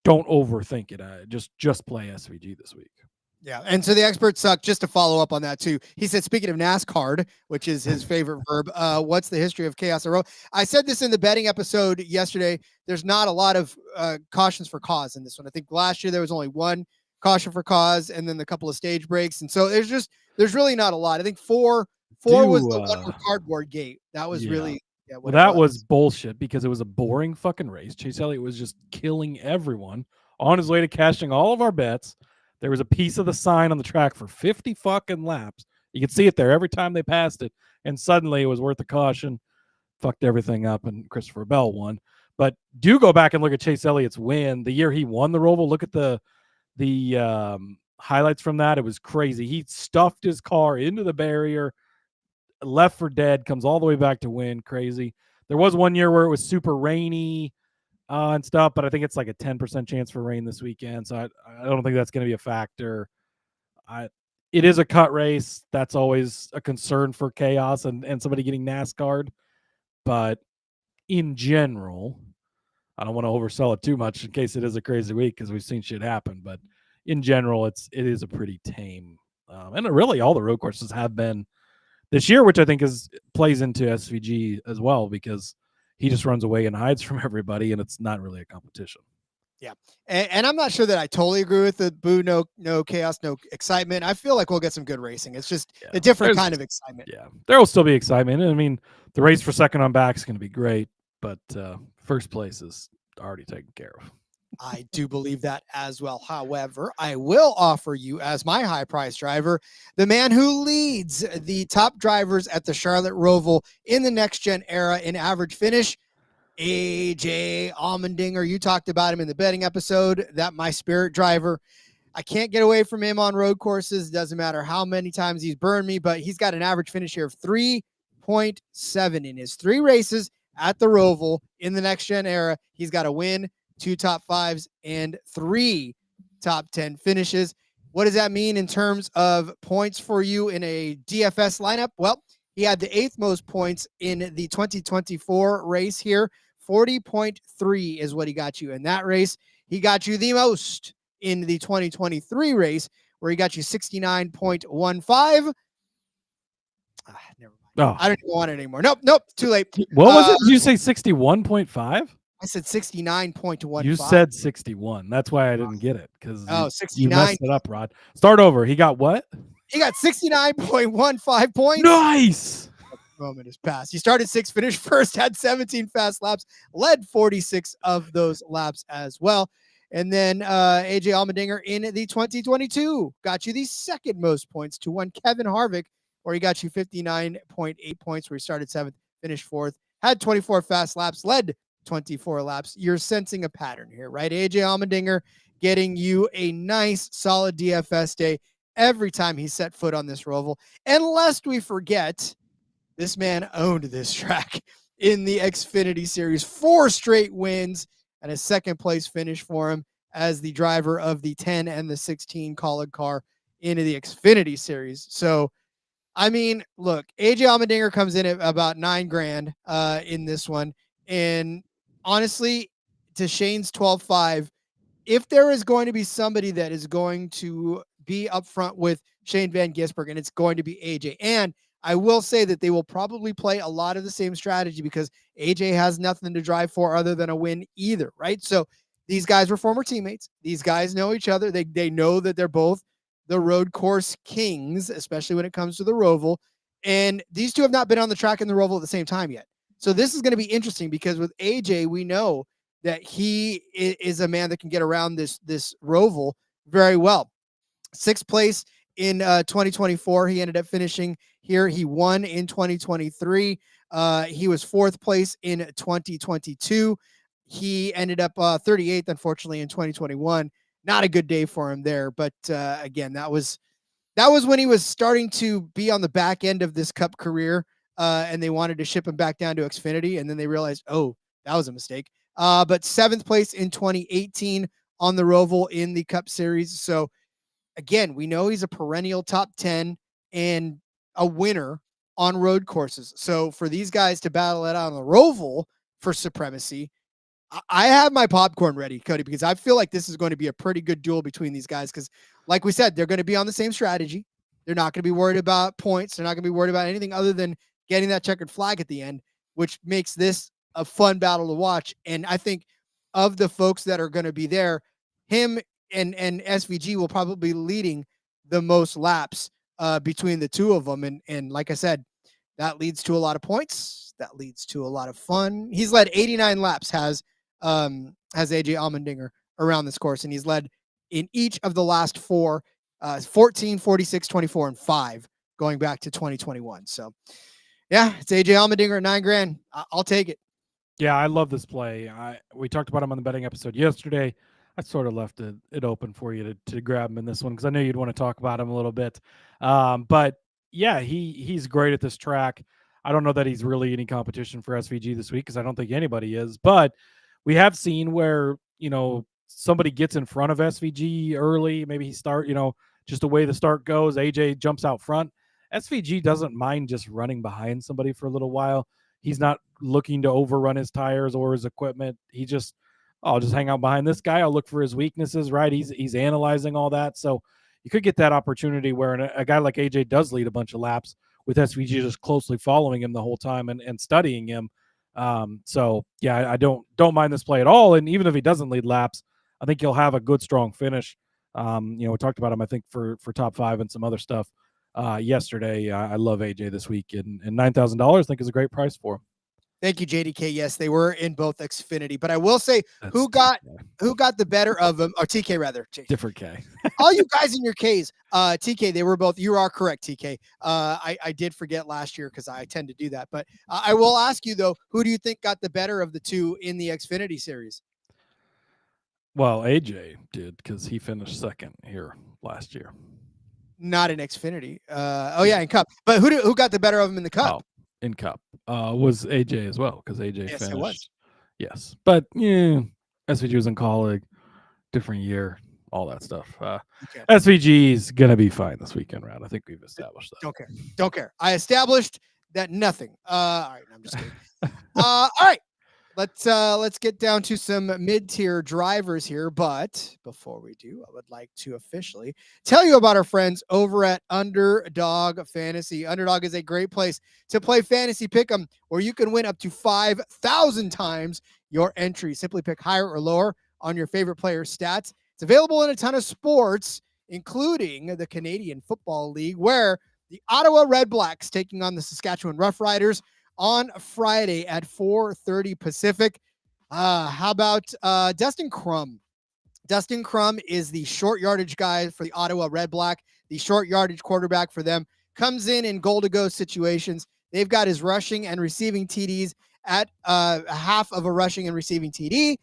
don't overthink it. Just play SVG this week. Yeah, and so the experts suck. Just to follow up on that too, he said, speaking of NASCAR, which is his favorite verb, what's the history of chaos? I said this in the betting episode yesterday. There's not a lot of cautions for cause in this one. I think last year there was only one caution for cause, and then a couple of stage breaks, and so there's really not a lot. I think four was the one with cardboard gate. That was really that was bullshit because it was a boring fucking race. Chase Elliott was just killing everyone on his way to cashing all of our bets. There was a piece of the sign on the track for 50 fucking laps. You could see it there every time they passed it, and suddenly it was worth a caution. Fucked everything up, and Christopher Bell won. But do go back and look at Chase Elliott's win. The year he won the Roval, look at the highlights from that. It was crazy. He stuffed his car into the barrier, left for dead, comes all the way back to win. Crazy. There was one year where it was super rainy and stuff, but I think it's like a 10% chance for rain this weekend. So I don't think that's going to be a factor. It is a cut race. That's always a concern for chaos and somebody getting NASCAR'd. But in general, I don't want to oversell it too much in case it is a crazy week because we've seen shit happen. But in general, it is a pretty tame. And really all the road courses have been this year, which I think plays into SVG as well because he just runs away and hides from everybody, and it's not really a competition. Yeah. And I'm not sure that I totally agree with the boo, no chaos, no excitement. I feel like we'll get some good racing. It's just a different kind of excitement. Yeah. There will still be excitement. I mean, the race for second on back is going to be great, but first place is already taken care of. I do believe that as well. However, I will offer you as my high price driver, the man who leads the top drivers at the Charlotte Roval in the next gen era in average finish. AJ Allmendinger. You talked about him in the betting episode. That my spirit driver. I can't get away from him on road courses. Doesn't matter how many times he's burned me, but he's got an average finish here of 3.7 in his 3 races at the Roval in the next gen era. He's got a win, 2 top 5s, and 3 top 10 finishes. What does that mean in terms of points for you in a DFS lineup? Well, he had the 8th most points in the 2024 race here. 40.3 is what he got you in that race. He got you the most in the 2023 race, where he got you 69.15. Never mind. Oh. I don't even want it anymore. Nope. Too late. What was it? Did you say 61.5? I said 69.15. You said 61. That's why I didn't get it, because you 69. messed it up, Rod. Start over. He got what? He got 69.15 points. Nice. Moment has passed. He started 6th, finished first, had 17 fast laps, led 46 of those laps as well. And then AJ Allmendinger in the 2022 got you the 2nd most points to one Kevin Harvick, where he got you 59.8 points, where he started 7th, finished 4th, had 24 fast laps, led 24 laps. You're sensing a pattern here, right? AJ Allmendinger getting you a nice, solid DFS day every time he set foot on this Roval. And lest we forget, this man owned this track in the Xfinity Series. 4 straight wins and a 2nd place finish for him as the driver of the 10 and the 16 College car into the Xfinity Series. So, I mean, look, AJ Allmendinger comes in at about $9,000 in this one. And honestly, to Shane's 12.5, if there is going to be somebody that is going to be up front with Shane Van Gisbergen, and it's going to be AJ. And I will say that they will probably play a lot of the same strategy, because AJ has nothing to drive for other than a win either, right? So these guys were former teammates. These guys know each other. They know that they're both the road course kings, especially when it comes to the Roval. And these two have not been on the track in the Roval at the same time yet. So this is going to be interesting, because with AJ, we know that he is a man that can get around this Roval very well. 6th place in 2024. He ended up finishing here. He won in 2023. He was 4th place in 2022. He ended up 38th, unfortunately, in 2021. Not a good day for him there. But again, that was when he was starting to be on the back end of this Cup career, and they wanted to ship him back down to Xfinity. And then they realized, oh, that was a mistake. But 7th place in 2018 on the Roval in the Cup Series. So again, we know he's a perennial top 10 and a winner on road courses. So for these guys to battle it out on the Roval for supremacy, I have my popcorn ready, Cody, because I feel like this is going to be a pretty good duel between these guys. Because like we said, they're going to be on the same strategy. They're not going to be worried about points. They're not going to be worried about anything other than getting that checkered flag at the end, which makes this a fun battle to watch. And I think of the folks that are going to be there, him and SVG will probably be leading the most laps between the two of them. And like I said, that leads to a lot of points. That leads to a lot of fun. He's led 89 laps, has AJ Allmendinger around this course. And he's led in each of the last 4, 14, 46, 24, and 5 going back to 2021. So yeah, it's AJ Allmendinger at $9,000. I'll take it. Yeah, I love this play. We talked about him on the betting episode yesterday. I sort of left it open for you to grab him in this one, because I know you'd want to talk about him a little bit. But yeah, he's great at this track. I don't know that he's really any competition for SVG this week, because I don't think anybody is. But we have seen where, somebody gets in front of SVG early. Maybe he start, just the way the start goes, AJ jumps out front. SVG doesn't mind just running behind somebody for a little while. He's not looking to overrun his tires or his equipment. He just, I'll just hang out behind this guy. I'll look for his weaknesses, right? He's analyzing all that. So you could get that opportunity where a guy like AJ does lead a bunch of laps with SVG just closely following him the whole time and studying him. So yeah, I don't mind this play at all. And even if he doesn't lead laps, I think he'll have a good, strong finish. We talked about him, I think, for top 5 and some other stuff yesterday. I love AJ this week, and $9,000 I think is a great price for him. Thank you, JDK. Yes, they were in both Xfinity, but I will say That's who got the better of them, or TK rather. different K. All you guys in your Ks, TK, they were both. You are correct, TK. I did forget last year because I tend to do that, but I will ask you though, who do you think got the better of the two in the Xfinity Series? Well, AJ did because he finished second here last year. Not in Xfinity. In Cup. But who got the better of them in the Cup? Oh, in Cup was AJ as well because AJ Yes, finished. it was. Yes, but yeah, SVG was in college, different year, all that stuff. Okay. SVG is gonna be fine this weekend round. I think we've established that. Don't care. I established that nothing. All right, I'm just kidding. All right. Let's get down to some mid-tier drivers here, but before we do, I would like to officially tell you about our friends over at Underdog Fantasy. Underdog is a great place to play fantasy pick'em, where you can win up to 5,000 times your entry. Simply pick higher or lower on your favorite player's stats. It's available in a ton of sports, including the Canadian Football League, where the Ottawa Red Blacks taking on the Saskatchewan Roughriders on Friday at 4:30 Pacific. How about Dustin Crum? Dustin Crum is the short yardage guy for the Ottawa Red Black, the short yardage quarterback for them. Comes in goal-to-go situations. They've got his rushing and receiving TDs at half of a rushing and receiving TD.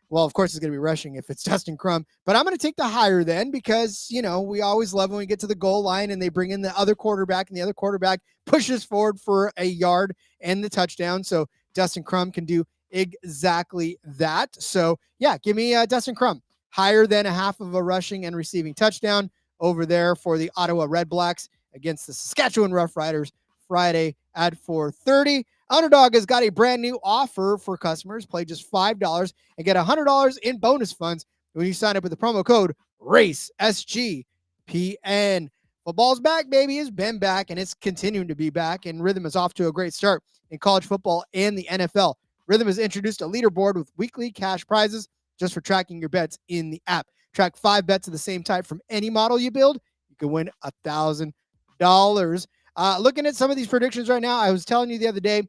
Well, of course, it's going to be rushing if it's Dustin Crum, but I'm going to take the higher then because, we always love when we get to the goal line and they bring in the other quarterback and the other quarterback pushes forward for a yard and the touchdown. So Dustin Crum can do exactly that. So, yeah, give me Dustin Crum higher than a half of a rushing and receiving touchdown over there for the Ottawa Red Blacks against the Saskatchewan Roughriders Friday at 4:30. Underdog has got a brand new offer for customers. Play just $5 and get $100 in bonus funds when you sign up with the promo code RACESGPN. Football's back, baby. It's been back, and it's continuing to be back, and Rhythm is off to a great start in college football and the NFL. Rhythm has introduced a leaderboard with weekly cash prizes just for tracking your bets in the app. Track 5 bets of the same type from any model you build. You can win $1,000. Looking at some of these predictions right now, I was telling you the other day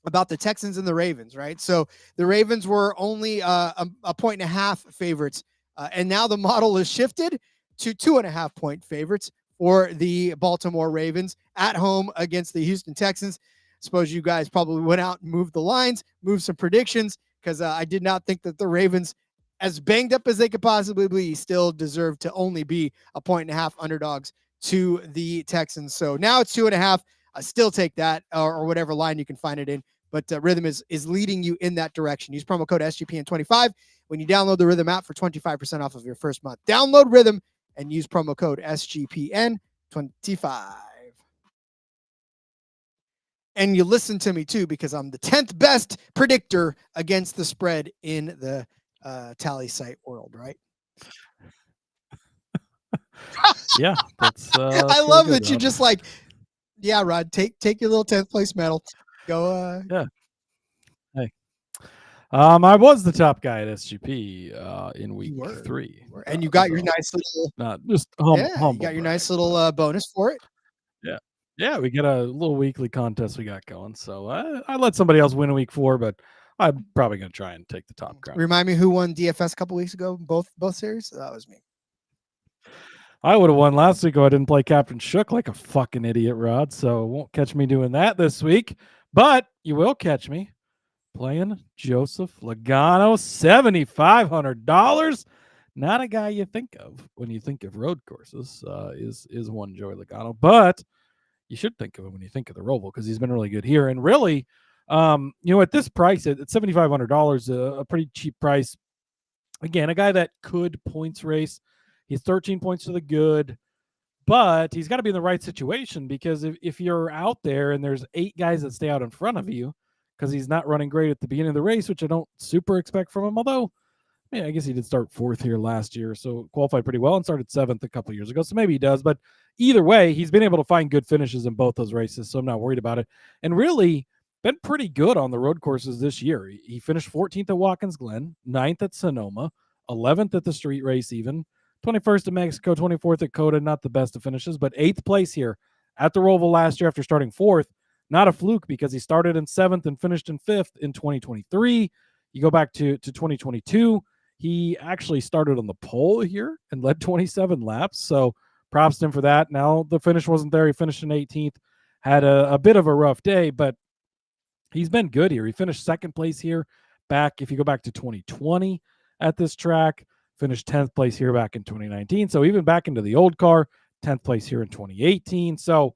about the Texans and the Ravens, right? So the Ravens were only a 1.5 favorites, and now the model is shifted to 2.5 point favorites for the Baltimore Ravens at home against the Houston Texans. Suppose you guys probably went out and moved the lines, moved some predictions, because I did not think that the Ravens, as banged up as they could possibly be, still deserve to only be a 1.5 underdogs to the Texans. So now it's 2.5. I still take that or whatever line you can find it in. But Rhythm is leading you in that direction. Use promo code SGPN25 when you download the Rhythm app for 25% off of your first month. Download Rhythm and use promo code SGPN25. And you listen to me too, because I'm the 10th best predictor against the spread in the tally site world, right? Yeah, that's. I love that you're just like, yeah, Rod, take your little 10th place medal. Go. Yeah. Hey. I was the top guy at SGP in week 3, and you got your nice little. Not just humble. You got your nice little bonus for it. Yeah, we get a little weekly contest we got going. So I let somebody else win in week 4, but I'm probably going to try and take the top crown. Remind me who won DFS a couple weeks ago, both series? That was me. I would have won last week. I didn't play Captain Shook like a fucking idiot, Rod. So won't catch me doing that this week. But you will catch me playing Joseph Logano, $7,500. Not a guy you think of when you think of road courses. Is one Joey Logano, but you should think of him when you think of the Roval because he's been really good here. And really, at this price, at $7,500, a pretty cheap price. Again, a guy that could points race. He's 13 points to the good, but he's got to be in the right situation because if you're out there and there's 8 guys that stay out in front of you because he's not running great at the beginning of the race, which I don't super expect from him, although I guess he did start 4th here last year, so qualified pretty well and started 7th a couple years ago, so maybe he does. But either way, he's been able to find good finishes in both those races, so I'm not worried about it. And really been pretty good on the road courses this year. He finished 14th at Watkins Glen, 9th at Sonoma, 11th at the street race even, 21st at Mexico, 24th at Coda, not the best of finishes, but 8th place here at the Roval last year after starting 4th. not a fluke because he started in 7th and finished in 5th in 2023. You go back to 2022, he actually started on the pole here and led 27 laps. So props to him for that. Now the finish wasn't there. He finished in 18th, had a bit of a rough day, but he's been good here. He finished 2nd place here back, if you go back to 2020 at this track, finished 10th place here back in 2019. So even back into the old car, 10th place here in 2018. So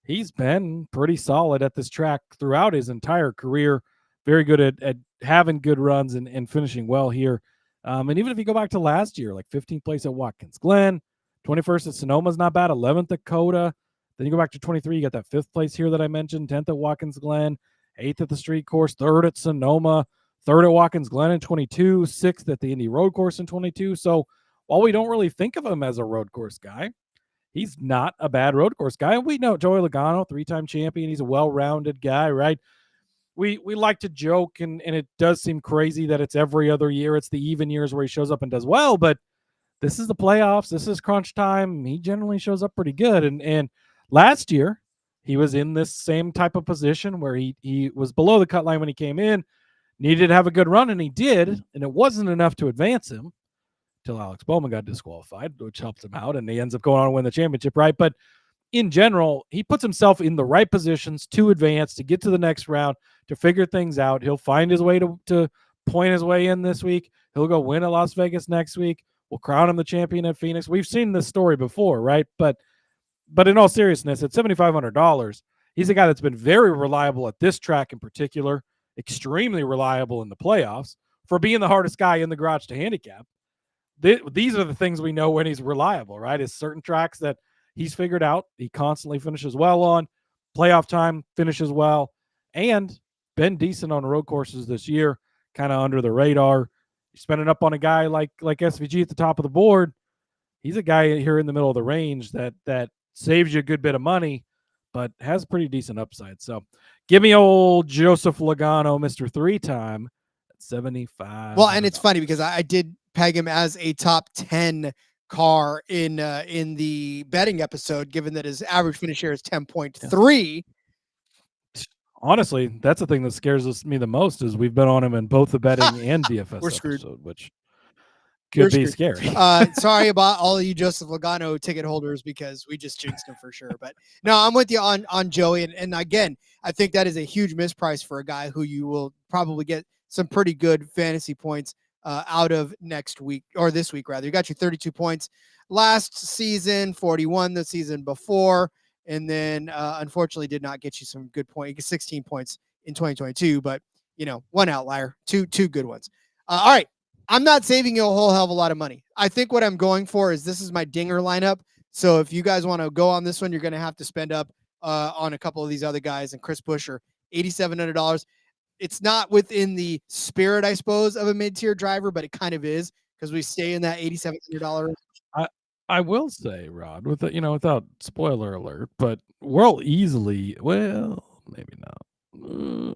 he's been pretty solid at this track throughout his entire career. Very good at having good runs and finishing well here. And even if you go back to last year, like 15th place at Watkins Glen, 21st at Sonoma's not bad, 11th at Coda. Then you go back to 23, you got that 5th place here that I mentioned, 10th at Watkins Glen, 8th at the street course, 3rd at Sonoma, 3rd at Watkins Glen in 22, 6th at the Indy Road Course in 22. So while we don't really think of him as a road course guy, he's not a bad road course guy. We know Joey Logano, 3-time champion. He's a well-rounded guy, right? We like to joke, and it does seem crazy that it's every other year. It's the even years where he shows up and does well, but this is the playoffs. This is crunch time. He generally shows up pretty good. And last year, he was in this same type of position where he was below the cut line when he came in, needed to have a good run, and he did, and it wasn't enough to advance him until Alex Bowman got disqualified, which helped him out, and he ends up going on to win the championship, right? But in general, he puts himself in the right positions to advance, to get to the next round, to figure things out. He'll find his way to point his way in this week. He'll go win at Las Vegas next week. We'll crown him the champion at Phoenix. We've seen this story before, right? But in all seriousness, at $7,500, he's a guy that's been very reliable at this track in particular, extremely reliable in the playoffs for being the hardest guy in the garage to handicap. These are the things we know when he's reliable, right? Is certain tracks that he's figured out, he constantly finishes well on, playoff time finishes well, and been decent on road courses this year, kind of under the radar. You're spending up on a guy like SVG at the top of the board. He's a guy here in the middle of the range that saves you a good bit of money, but has pretty decent upside. So give me old Joseph Logano, Mr. 3-time at 75. Well, and it's funny because I did peg him as a top 10 car in the betting episode, given that his average finish here is 10.3. Honestly, that's the thing that scares me the most is we've been on him in both the betting and DFS We're screwed. episode, which could be scary. Sorry about all of you Joseph Logano ticket holders because we just jinxed him for sure. But no, I'm with you on Joey. And again, I think that is a huge misprice for a guy who you will probably get some pretty good fantasy points out of next week, or this week rather. You got your 32 points last season, 41 the season before, and then unfortunately did not get you some good points. You get 16 points in 2022, but one outlier, two good ones. All right. I'm not saving you a whole hell of a lot of money. I think what I'm going for is this is my dinger lineup. So if you guys want to go on this one, you're going to have to spend up on a couple of these other guys. And Chris Buescher, $8,700. It's not within the spirit, I suppose, of a mid-tier driver, but it kind of is because we stay in that $8,700. I will say, Rod, without spoiler alert, but we'll easily, well, maybe not.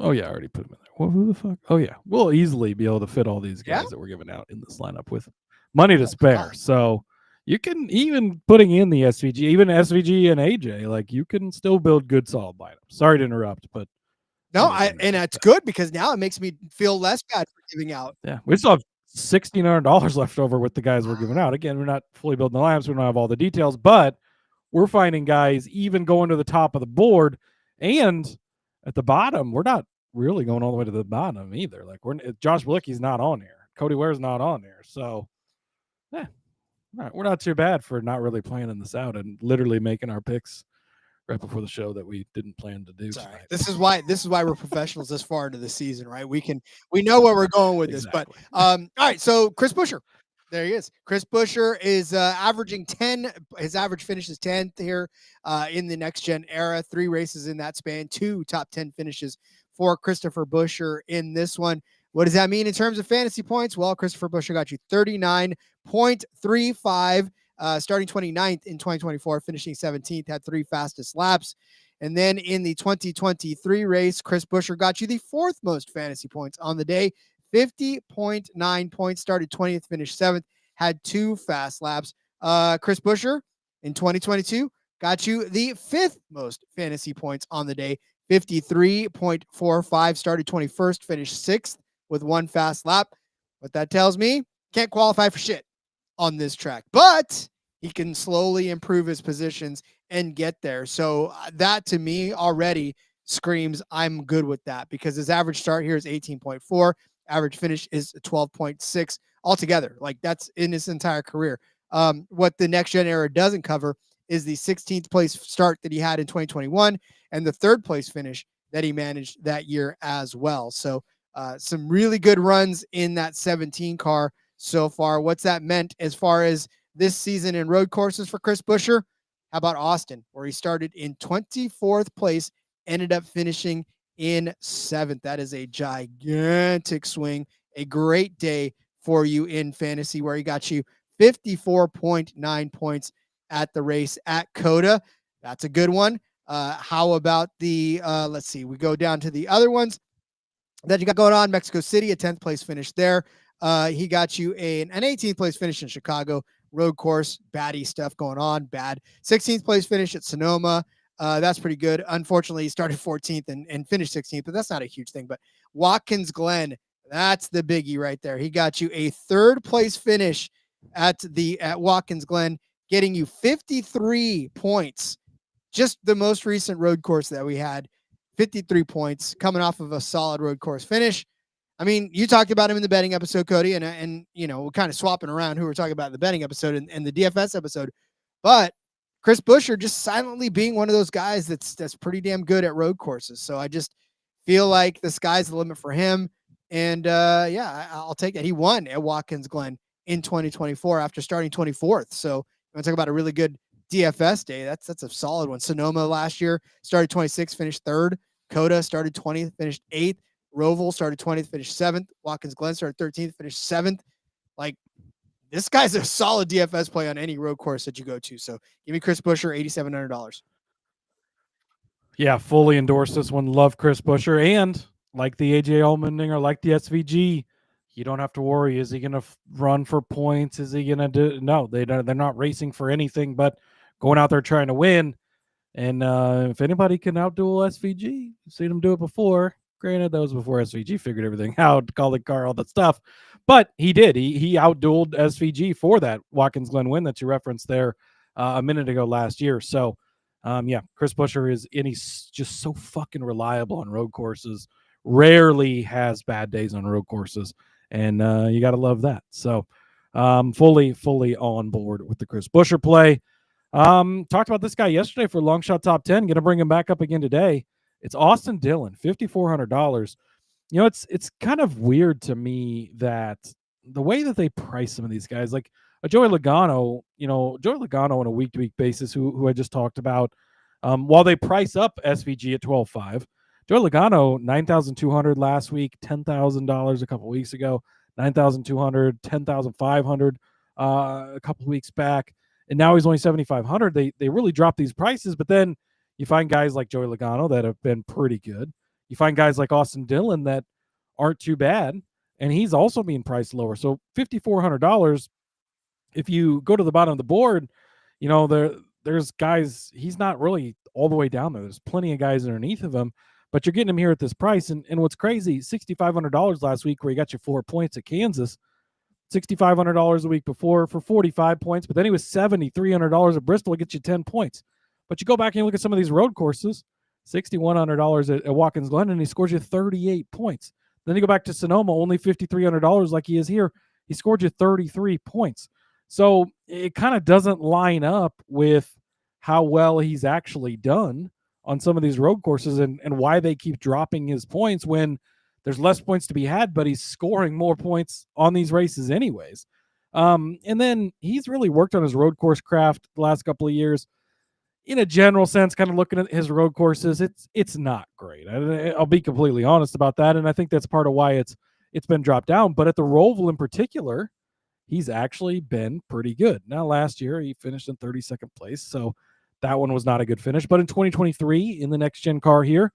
Oh yeah, I already put him in there. Well, who the fuck? Oh yeah, we'll easily be able to fit all these guys that we're giving out in this lineup with money to spare. So you can even putting in the SVG, even SVG and AJ, like you can still build good solid lineups. Sorry to interrupt, but no, and it's good because now it makes me feel less bad for giving out. Yeah, we still have $1,600 left over with the guys we're giving out. Again, we're not fully building the lineups. We don't have all the details, but we're finding guys even going to the top of the board and at the bottom. We're not really going all the way to the bottom either. Like Josh Blicky's not on there. Cody Ware's not on there. So we're not too bad for not really planning this out and literally making our picks right before the show that we didn't plan to do. Sorry. This is why we're professionals this far into the season, right? We know where we're going with Exactly. this, but all right. So Chris Buescher, there he is. Chris Buescher is averaging 10. His average finish is 10th here in the next gen era. 3 races in that span, 2 top 10 finishes for Christopher Buescher in this one. What does that mean in terms of fantasy points? Well, Christopher Buescher got you 39.35, starting 29th in 2024, finishing 17th, had 3 fastest laps. And then in the 2023 race, Chris Buescher got you the 4th most fantasy points on the day, 50.9 points, started 20th, finished 7th, had 2 fast laps. Chris Buescher in 2022 got you the 5th most fantasy points on the day, 53.45, started 21st, finished 6th with one fast lap. What that tells me, can't qualify for shit on this track, but he can slowly improve his positions and get there. So that to me already screams I'm good with that, because his average start here is 18.4, average finish is 12.6 altogether. Like, that's in his entire career. What the next gen era doesn't cover is the 16th place start that he had in 2021 and the 3rd place finish that he managed that year as well. So some really good runs in that 17 car so far. What's that meant as far as this season in road courses for Chris Buescher? How about Austin, where he started in 24th place, ended up finishing in 7th. That is a gigantic swing. A great day for you in fantasy, where he got you 54.9 points at the race at COTA. That's a good one. How about the, let's see, we go down to the other ones that you got going on. Mexico City, a 10th place finish there. He got you an 18th place finish in Chicago. Road course, baddie stuff going on, bad. 16th place finish at Sonoma. That's pretty good. Unfortunately, he started 14th and finished 16th, but that's not a huge thing. But Watkins Glen, that's the biggie right there. He got you a 3rd place finish at Watkins Glen, getting you 53 points. Just the most recent road course that we had, 53 points coming off of a solid road course finish. I mean, you talked about him in the betting episode, Cody, and you know, we're kind of swapping around who we're talking about in the betting episode and the DFS episode. But Chris Buescher just silently being one of those guys that's pretty damn good at road courses. So I just feel like the sky's the limit for him. And I'll take it. He won at Watkins Glen in 2024 after starting 24th. So you want to talk about a really good DFS day? That's a solid one. Sonoma last year started 26th, finished 3rd. COTA started 20th, finished 8th. Roval started 20th, finished 7th. Watkins Glen started 13th, finished 7th. Like, this guy's a solid DFS play on any road course that you go to. So give me Chris Buescher, $8,700. Yeah, fully endorse this one. Love Chris Buescher. And like the AJ Allmendinger, like the SVG, you don't have to worry. Is he going to run for points? Is he going to do? No, they're not racing for anything but going out there trying to win. And if anybody can outduel SVG, you've seen him do it before. Granted, that was before SVG figured everything out, call the car, all that stuff. But he did. He outdueled SVG for that Watkins Glen win that you referenced there a minute ago last year. So, Chris Buescher he's just so fucking reliable on road courses. Rarely has bad days on road courses. And you got to love that. So, fully on board with the Chris Buescher play. Talked about this guy yesterday for long shot top 10. Going to bring him back up again today. It's Austin Dillon, $5,400. You know, it's kind of weird to me that the way that they price some of these guys, like a Joey Logano on a week-to-week basis, who I just talked about, while they price up SVG at 12.5, Joey Logano, $9,200 last week, $10,000 a couple weeks ago, $9,200, $10,500 a couple weeks back, and now he's only $7,500. They really drop these prices, but then you find guys like Joey Logano that have been pretty good. You find guys like Austin Dillon that aren't too bad, and he's also being priced lower. So $5,400, if you go to the bottom of the board, you know, there's guys, he's not really all the way down there. There's plenty of guys underneath of him, but you're getting him here at this price. And what's crazy, $6,500 last week where he got you 4 points at Kansas, $6,500 a week before for 45 points, but then he was $7,300 at Bristol to get you 10 points. But you go back and you look at some of these road courses, $6,100 at Watkins Glen, and he scores you 38 points. Then you go back to Sonoma, only $5,300 like he is here. He scored you 33 points. So it kind of doesn't line up with how well he's actually done on some of these road courses and why they keep dropping his points when there's less points to be had, but he's scoring more points on these races anyways. And then he's really worked on his road course craft the last couple of years. In a general sense, kind of looking at his road courses, it's not great. I'll be completely honest about that, and I think that's part of why it's been dropped down. But at the Roval in particular, he's actually been pretty good. Now, last year he finished in 32nd place, so that one was not a good finish. But in 2023, in the next gen car here,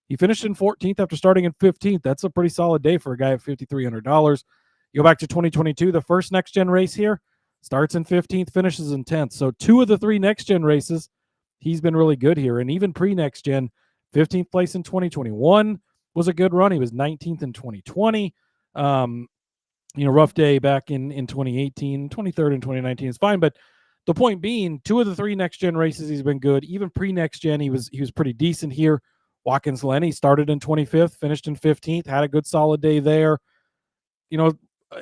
he finished in 14th after starting in 15th. That's a pretty solid day for a guy at $5,300. You go back to 2022, the first next gen race here starts in 15th, finishes in 10th. So 2 of the 3 next gen races, he's been really good here. And even pre-next gen, 15th place in 2021 was a good run. He was 19th in 2020. Rough day back in 2018, 23rd in 2019 is fine. But the point being, 2 of the 3 next gen races, he's been good. Even pre-next gen, he was pretty decent here. Watkins Glen, he started in 25th, finished in 15th, had a good solid day there.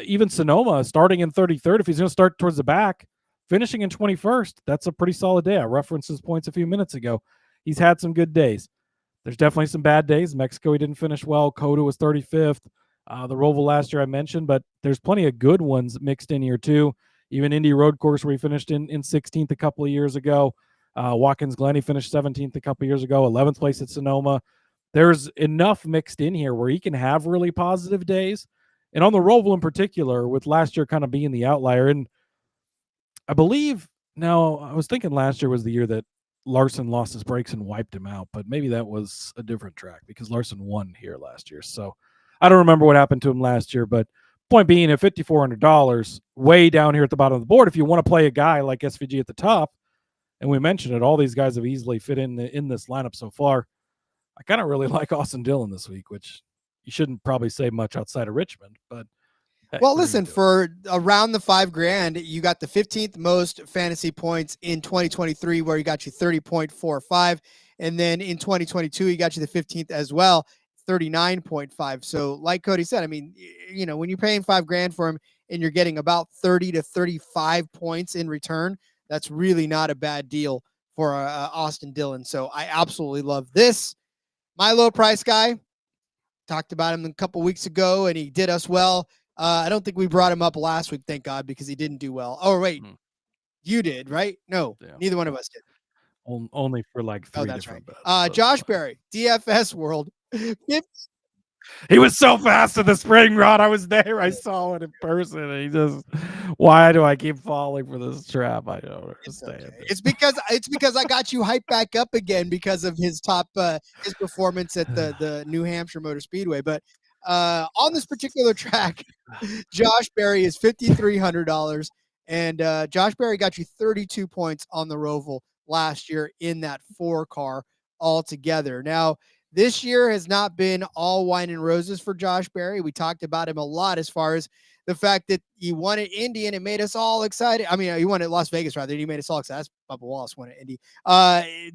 Even Sonoma starting in 33rd, if he's going to start towards the back, finishing in 21st, that's a pretty solid day. I referenced his points a few minutes ago. He's had some good days. There's definitely some bad days. Mexico, he didn't finish well. Coda was 35th. The Roval last year I mentioned, but there's plenty of good ones mixed in here too. Even Indy Road Course, where he finished in 16th a couple of years ago. Watkins Glen, he finished 17th a couple of years ago. 11th place at Sonoma. There's enough mixed in here where he can have really positive days. And on the Roval in particular, with last year kind of being the outlier, and I believe, now I was thinking last year was the year that Larson lost his brakes and wiped him out, but maybe that was a different track because Larson won here last year. So I don't remember what happened to him last year, but point being, at $5,400, way down here at the bottom of the board, if you want to play a guy like SVG at the top, and we mentioned it, all these guys have easily fit in this lineup so far. I kind of really like Austin Dillon this week, which you shouldn't probably say much outside of Richmond, but heck, well, listen, for around the $5,000, you got the 15th most fantasy points in 2023, where he got you 30.45. And then in 2022, he got you the 15th as well, 39.5. So like Cody said, I mean, when you're paying $5,000 for him and you're getting about 30 to 35 points in return, that's really not a bad deal for Austin Dillon. So I absolutely love this. My low price guy, talked about him a couple weeks ago, and he did us well. I don't think we brought him up last week, thank God, because he didn't do well. Oh, wait. You did, right? No, neither one of us did. Only for like 3 that's different bets. Josh Berry, DFS World. He was so fast in the spring, Rod. I was there. I saw it in person. And he just, why do I keep falling for this trap? I don't understand. It's because I got you hyped back up again because of his his performance at the New Hampshire Motor Speedway. But on this particular track, Josh Berry is $5,300, and Josh Berry got you 32 points on the Roval last year in that 4-car altogether. Now, this year has not been all wine and roses for Josh Berry. We talked about him a lot as far as the fact that he won at Indy and it made us all excited. I mean, he won at Las Vegas, rather. He made us all excited. That's Bubba Wallace won at Indy.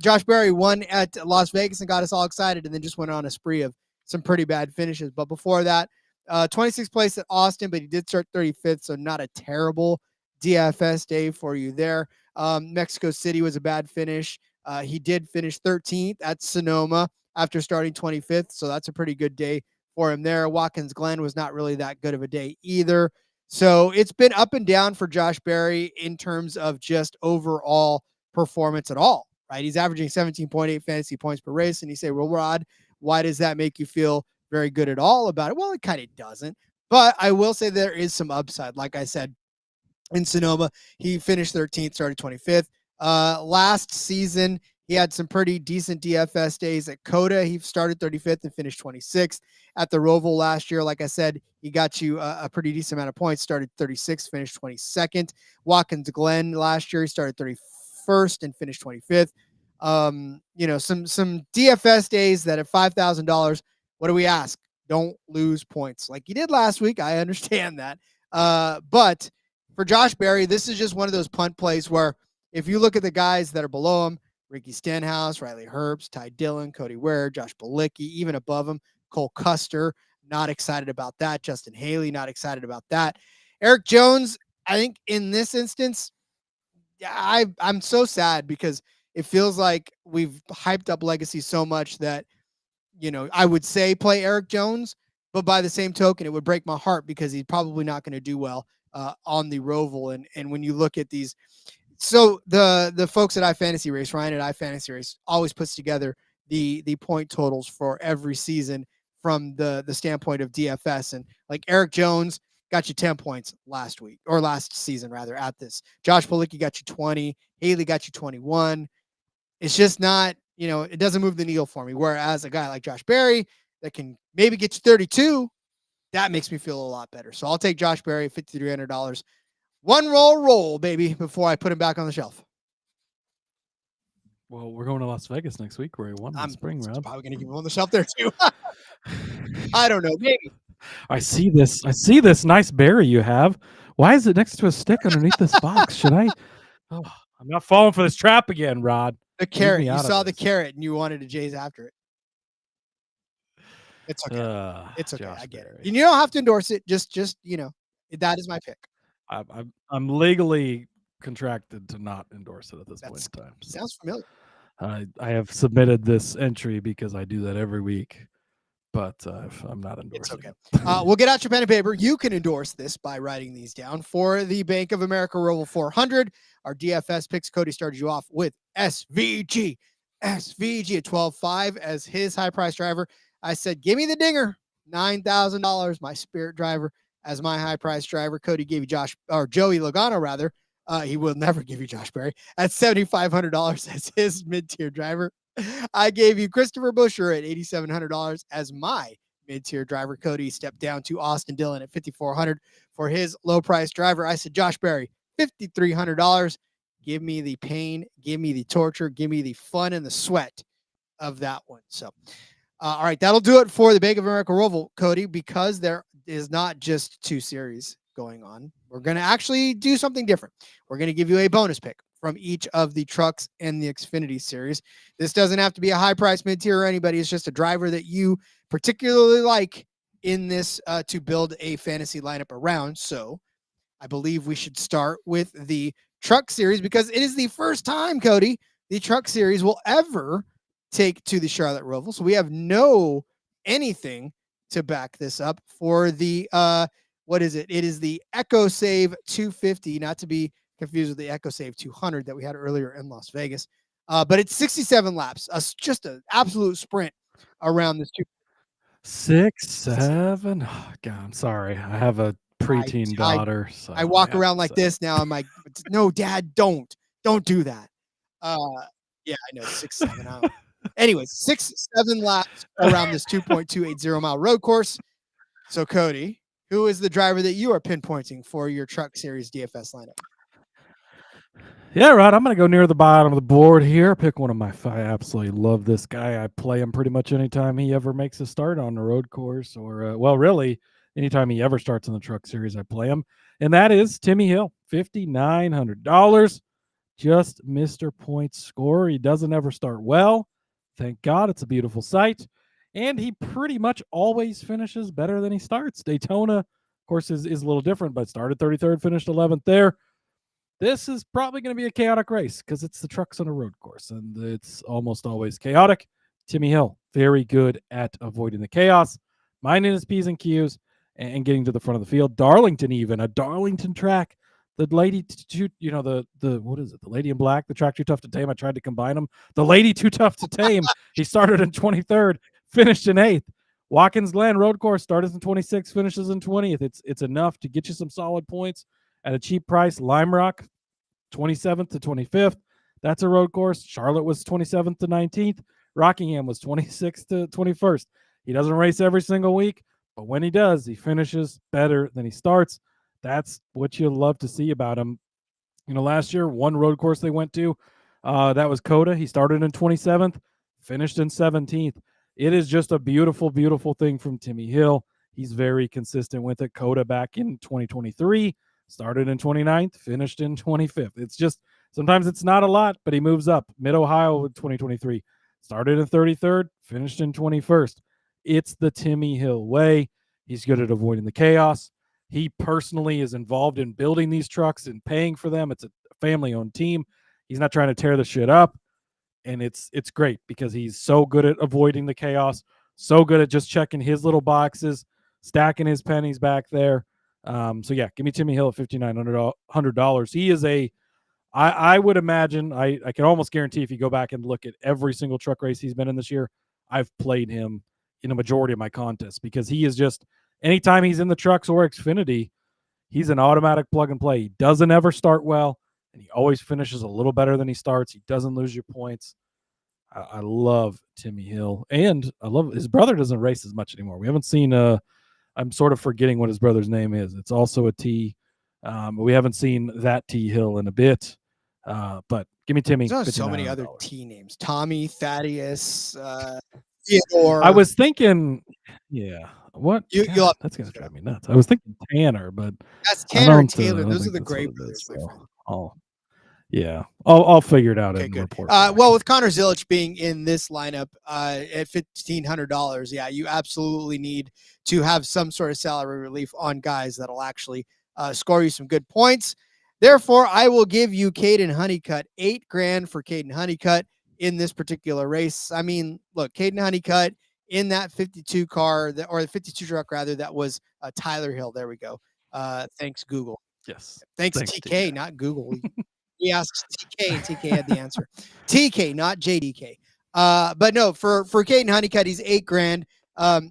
Josh Berry won at Las Vegas and got us all excited, and then just went on a spree of some pretty bad finishes. But before that, 26th place at Austin, but he did start 35th, so not a terrible DFS day for you there. Mexico City was a bad finish. He did finish 13th at Sonoma after starting 25th, so that's a pretty good day for him there. Watkins Glen was not really that good of a day either. So it's been up and down for Josh Berry in terms of just overall performance at all, right? He's averaging 17.8 fantasy points per race, and you say, well, Rod, why does that make you feel very good at all about it? Well, it kind of doesn't, but I will say there is some upside. Like I said, in Sonoma, he finished 13th, started 25th. Last season, he had some pretty decent DFS days. At Coda, he started 35th and finished 26th. At the Roval last year, like I said, he got you a pretty decent amount of points, started 36th, finished 22nd. Watkins Glen last year, he started 31st and finished 25th. Some DFS days that at $5,000, what do we ask? Don't lose points like you did last week. I understand that. But for Josh Berry, this is just one of those punt plays where if you look at the guys that are below him, Ricky Stenhouse, Riley Herbst, Ty Dillon, Cody Ware, Josh Balicki, even above him, Cole Custer, not excited about that. Justin Haley, not excited about that. Eric Jones, I think in this instance, I'm so sad because it feels like we've hyped up Legacy so much that, I would say play Eric Jones, but by the same token, it would break my heart because he's probably not going to do well on the Roval. And when you look at these, so the folks at iFantasy Race, Ryan at iFantasy Race, always puts together the point totals for every season from the standpoint of DFS. And like Eric Jones got you 10 points last season rather at this. Josh Balicki got you 20. Haley got you 21. It's just not, it doesn't move the needle for me. Whereas a guy like Josh Berry that can maybe get you 32, that makes me feel a lot better. So I'll take Josh Berry at $5,300. One roll, baby, before I put him back on the shelf. Well, we're going to Las Vegas next week where he won the I'm spring round. probably going to give him on the shelf there too. I don't know. Maybe. I see this nice berry you have. Why is it next to a stick underneath this box? Should I? Oh, I'm not falling for this trap again, Rod. The carrot. You saw the carrot and you wanted to Jays after it. It's okay. It's okay. I get it. And you don't have to endorse it. Just that is my pick. I'm legally contracted to not endorse it at this point in time. So. Sounds familiar. I have submitted this entry because I do that every week, but I'm not endorsing it. We'll get out your pen and paper. You can endorse this by writing these down. For the Bank of America ROVAL 400, our DFS picks, Cody started you off with SVG at 12.5 as his high price driver. I said, give me the dinger, $9,000, my spirit driver as my high price driver. Cody gave you Joey Logano rather. He will never give you Josh Berry at $7,500 as his mid-tier driver. I gave you Christopher Buescher at $8,700 as my mid-tier driver. Cody stepped down to Austin Dillon at $5,400 for his low-price driver. I said Josh Berry, $5,300. Give me the pain, give me the torture, give me the fun and the sweat of that one. So, all right, that'll do it for the Bank of America ROVAL, Cody, because there is not just 2 series going on. We're going to actually do something different. We're going to give you a bonus pick from each of the trucks in the Xfinity Series. This doesn't have to be a high price mid-tier or anybody. It's just a driver that you particularly like in this to build a fantasy lineup around. So I believe we should start with the Truck Series because it is the first time, Cody, the Truck Series will ever take to the Charlotte ROVAL. So we have anything to back this up for the what is it? It is the EcoSave 250, not to be confused with the EcoSave 200 that we had earlier in Las Vegas. But it's 67 laps, just an absolute sprint around this. 6, 7. Oh, God, I'm sorry. I have a preteen daughter. So I walk around like this now. I'm like, no, Dad, don't do that. Yeah, I know, 6, 7. Anyways, 6, 7 laps around this 2.280 mile road course. So, Cody, who is the driver that you are pinpointing for your Truck Series DFS lineup? Yeah, Rod, I'm going to go near the bottom of the board here. Pick one of my 5. I absolutely love this guy. I play him pretty much anytime he ever makes a start on the road course or, really, anytime he ever starts in the Truck Series, I play him. And that is Timmy Hill, $5,900. Just Mr. Points scorer. He doesn't ever start well. Thank God. It's a beautiful sight. And he pretty much always finishes better than he starts. Daytona, of course, is a little different, but started 33rd, finished 11th there. This is probably going to be a chaotic race because it's the trucks on a road course, and it's almost always chaotic. Timmy Hill, very good at avoiding the chaos, minding his P's and Q's, and getting to the front of the field. Darlington, even a Darlington track. The lady, what is it? The lady in black, the track too tough to tame. I tried to combine them. The lady too tough to tame. He started in 23rd, finished in 8th. Watkins Glen road course started in 26th, finishes in 20th. It's enough to get you some solid points at a cheap price. Lime Rock, 27th to 25th. That's a road course. Charlotte was 27th to 19th. Rockingham was 26th to 21st. He doesn't race every single week, but when he does, he finishes better than he starts. That's what you love to see about him. Last year, one road course they went to, that was Coda. He started in 27th, finished in 17th. It is just a beautiful, beautiful thing from Timmy Hill. He's very consistent with it. Coda back in 2023, started in 29th, finished in 25th. It's just, sometimes it's not a lot, but he moves up. Mid-Ohio in 2023, started in 33rd, finished in 21st. It's the Timmy Hill way. He's good at avoiding the chaos. He personally is involved in building these trucks and paying for them. It's a family-owned team. He's not trying to tear the shit up. And it's great because he's so good at avoiding the chaos, so good at just checking his little boxes, stacking his pennies back there. So, yeah, give me Timmy Hill at $5,900. He is I would imagine, I can almost guarantee if you go back and look at every single truck race he's been in this year, I've played him in a majority of my contests because he is just, anytime he's in the trucks or Xfinity, he's an automatic plug and play. He doesn't ever start well, and he always finishes a little better than he starts. He doesn't lose your points. I love Timmy Hill, and I love his brother doesn't race as much anymore. We haven't seen I'm sort of forgetting what his brother's name is. It's also a T. We haven't seen that T Hill in a bit, but Give me Timmy. There's so many other $5,900. T names: Tommy, Thaddeus, Theodore. I was thinking, what? You'll That's gonna drive me nuts. I was thinking Tanner, but that's Tanner and don't, Taylor. I don't Those are think the that's what Gray it brothers, is, my so friend. I'll figure it out Okay, and good. report back. Well, with Connor Zilic being in this lineup at $1,500, yeah, you absolutely need to have some sort of salary relief on guys that'll actually score you some good points. Therefore, I will give you Caden Honeycutt, $8,000 for Caden Honeycutt in this particular race. I mean, look, Caden Honeycutt in that 52 car, or the 52 truck rather, that was Tyler Hill. There we go. Thanks, Google. Yes. Thanks TK, not Google. He asked TK, and TK had the answer. TK, not JDK. But no, for Caden Honeycutt, he's $8,000.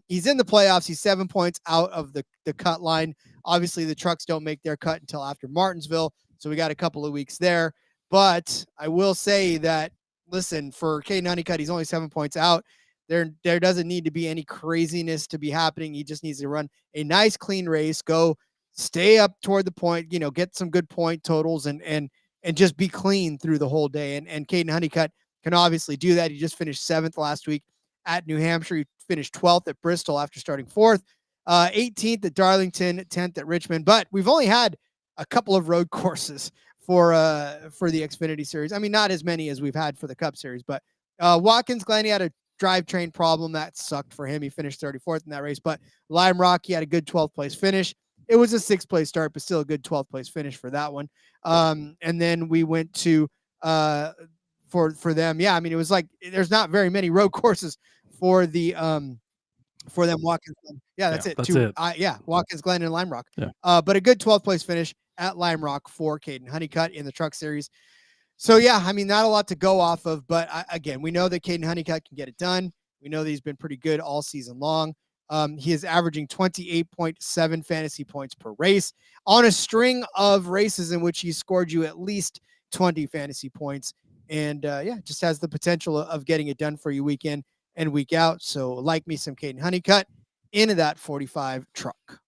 He's in the playoffs. He's 7 points out of the cut line. Obviously, the trucks don't make their cut until after Martinsville, so we got a couple of weeks there. But I will say that, listen, for Caden Honeycutt, he's only 7 points out. There doesn't need to be any craziness to be happening. He just needs to run a nice, clean race, go stay up toward the point, get some good point totals, and just be clean through the whole day. And Caden Honeycutt can obviously do that. He just finished 7th last week at New Hampshire. He finished 12th at Bristol after starting 4th, 18th at Darlington, 10th at Richmond. But we've only had a couple of road courses for the Xfinity Series. I mean, not as many as we've had for the Cup Series, but Watkins Glen, he had a drivetrain problem that sucked for him. He finished 34th in that race. But Lime Rock, he had a good 12th place finish. It was a 6th place start, but still a good 12th place finish for that one. And then we went to for them. Yeah, I mean, it was like there's not very many road courses for the for them. Watkins Glen. Yeah, that's it. That's it. Watkins Glen and Lime Rock. Yeah. But a good 12th place finish at Lime Rock for Caden Honeycutt in the Truck Series. So yeah, I mean, not a lot to go off of, but again, we know that Caden Honeycutt can get it done. We know that he's been pretty good all season long. He is averaging 28.7 fantasy points per race on a string of races in which he scored you at least 20 fantasy points. And just has the potential of getting it done for you week in and week out. So like me some Caden Honeycutt into that 45 truck.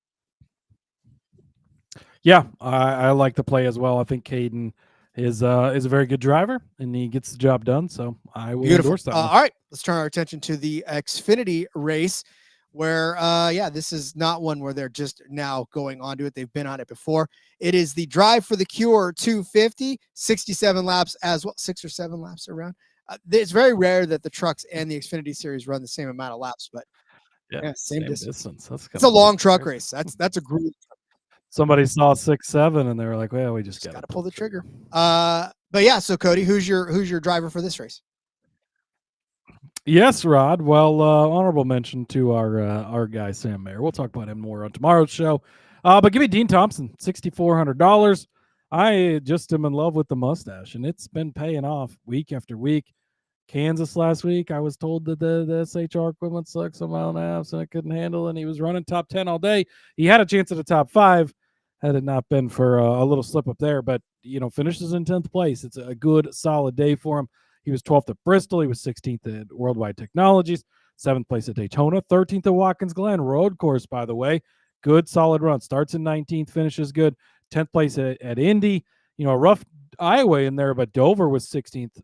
Yeah, I like the play as well. I think Caden is a very good driver and he gets the job done. So I will endorse that. All right, let's turn our attention to the Xfinity race, where this is not one where they're just now going on to it. They've been on it before. It is the Drive for the Cure 250, 67 laps as well, 6 or 7 laps around. It's very rare that the trucks and the Xfinity Series run the same amount of laps, but same distance. It's a long truck race. That's a group. Somebody saw 6-7 and they were like, well, we just got to pull the trigger. But yeah, so Cody, who's your driver for this race? Yes, Rod. Well, honorable mention to our guy Sam Mayer. We'll talk about him more on tomorrow's show. But give me Dean Thompson, $6,400. I just am in love with the mustache, and it's been paying off week after week. Kansas last week, I was told that the SHR equipment sucks on mile and a half, and I couldn't handle it. And he was running top 10 all day. He had a chance at the top 5 had it not been for a little slip up there. But finishes in 10th place. It's a good, solid day for him. He was 12th at Bristol. He was 16th at Worldwide Technologies, 7th place at Daytona, 13th at Watkins Glen road course, by the way. Good, solid run. Starts in 19th, finishes good. 10th place at Indy. A rough Iowa in there, but Dover was 16th,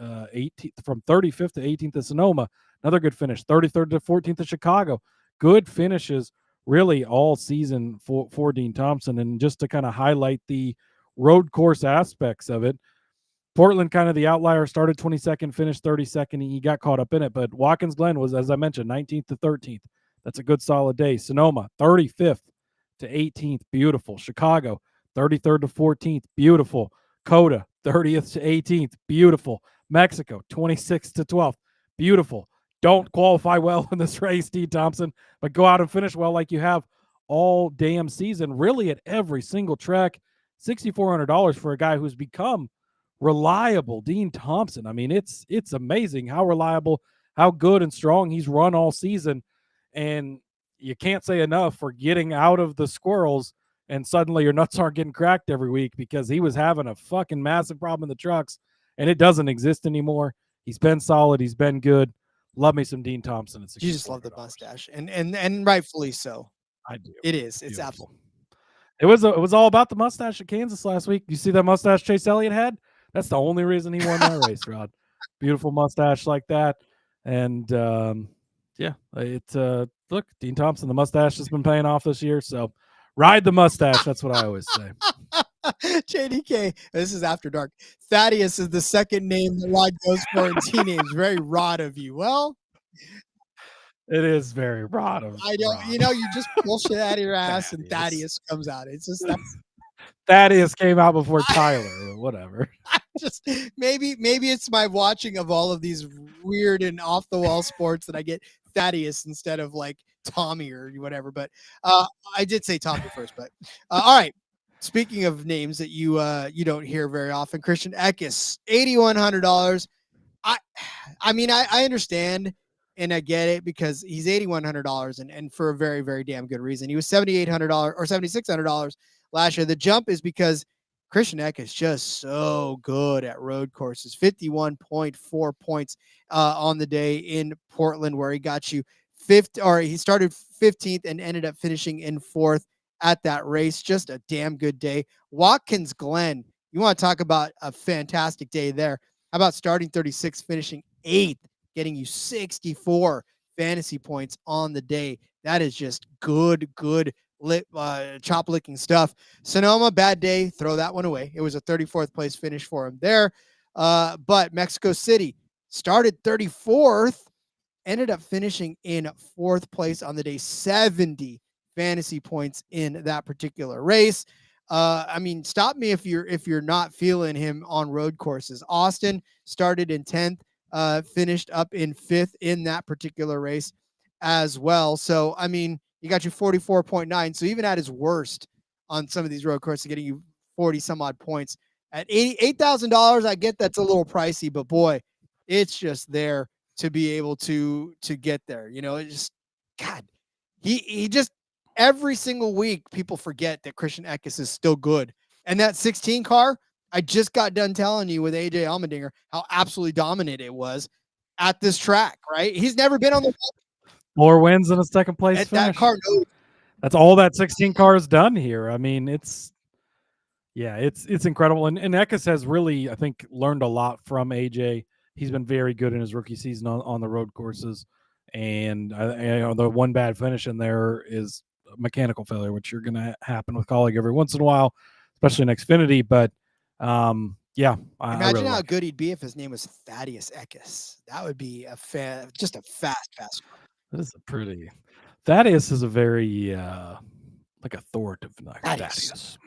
18th from 35th to 18th at Sonoma. Another good finish. 33rd to 14th at Chicago. Good finishes really all season for Dean Thompson. And just to kind of highlight the road course aspects of it, Portland kind of the outlier, started 22nd, finished 32nd. He got caught up in it, but Watkins Glen was, as I mentioned, 19th to 13th. That's a good solid day. Sonoma, 35th to 18th, beautiful. Chicago, 33rd to 14th, beautiful. Coda, 30th to 18th, beautiful. Mexico, 26th to 12th, beautiful. Don't qualify well in this race, Dean Thompson, but go out and finish well like you have all damn season, really at every single track. $6,400 for a guy who's become reliable. Dean Thompson. I mean, it's amazing how reliable, how good and strong he's run all season. And you can't say enough for getting out of the squirrels and suddenly your nuts aren't getting cracked every week, because he was having a fucking massive problem in the trucks and it doesn't exist anymore. He's been solid. He's been good. Love me some Dean Thompson. You just love the mustache, and rightfully so. I do. It is. It's absolutely. It was all about the mustache at Kansas last week. You see that mustache Chase Elliott had? That's the only reason he won that race, Rod. Beautiful mustache like that. And yeah, look, Dean Thompson, the mustache has been paying off this year. So ride the mustache. That's what I always say. JDK, this is after dark. Thaddeus is the second name that Rod goes for in team names. Very Rod of you. Well, it is very Rod of I don't, Rod. you just pull shit out of your ass and Thaddeus comes out. It's just Thaddeus came out before Tyler or whatever. Just maybe it's my watching of all of these weird and off the wall sports that I get Thaddeus instead of like Tommy or whatever. But I did say Tommy first. But all right. Speaking of names that you don't hear very often, Christian Eckes, $8,100. I mean, I understand and I get it because he's $8,100 and for a very, very damn good reason. He was $7,800 or $7,600 last year. The jump is because Christian Eckes is just so good at road courses. 51.4 points on the day in Portland, where he got you fifth, or he started 15th and ended up finishing in 4th at that race. Just a damn good day. Watkins Glen, you want to talk about a fantastic day there. How about starting 36th, finishing 8th, getting you 64 fantasy points on the day? That is just good chop licking stuff. Sonoma, bad day, throw that one away. It was a 34th place finish for him there. But Mexico City started 34th, ended up finishing in 4th place on the day, 70 fantasy points in that particular race. I mean, stop me if you're not feeling him on road courses. Austin started in 10th, finished up in 5th in that particular race as well. So, I mean, you got you 44.9. So even at his worst on some of these road courses, getting you 40 some odd points at $8,000. I get that's a little pricey, but boy, it's just there to be able to get there. It just, God, he just, every single week people forget that Christian Eckes is still good. And that 16 car, I just got done telling you with AJ Allmendinger how absolutely dominant it was at this track, right? He's never been on the 4 wins and a second place finish. That car. That's all that 16 car has done here. I mean, it's incredible. And Eckes has really, I think, learned a lot from AJ. He's been very good in his rookie season on the road courses. And the one bad finish in there is a mechanical failure, which you're going to happen with Colleague every once in a while, especially in Xfinity. But imagine how good he'd be if his name was Thaddeus Eckes. That would be just a fast car. That is Thaddeus is a very like authoritative Thaddeus.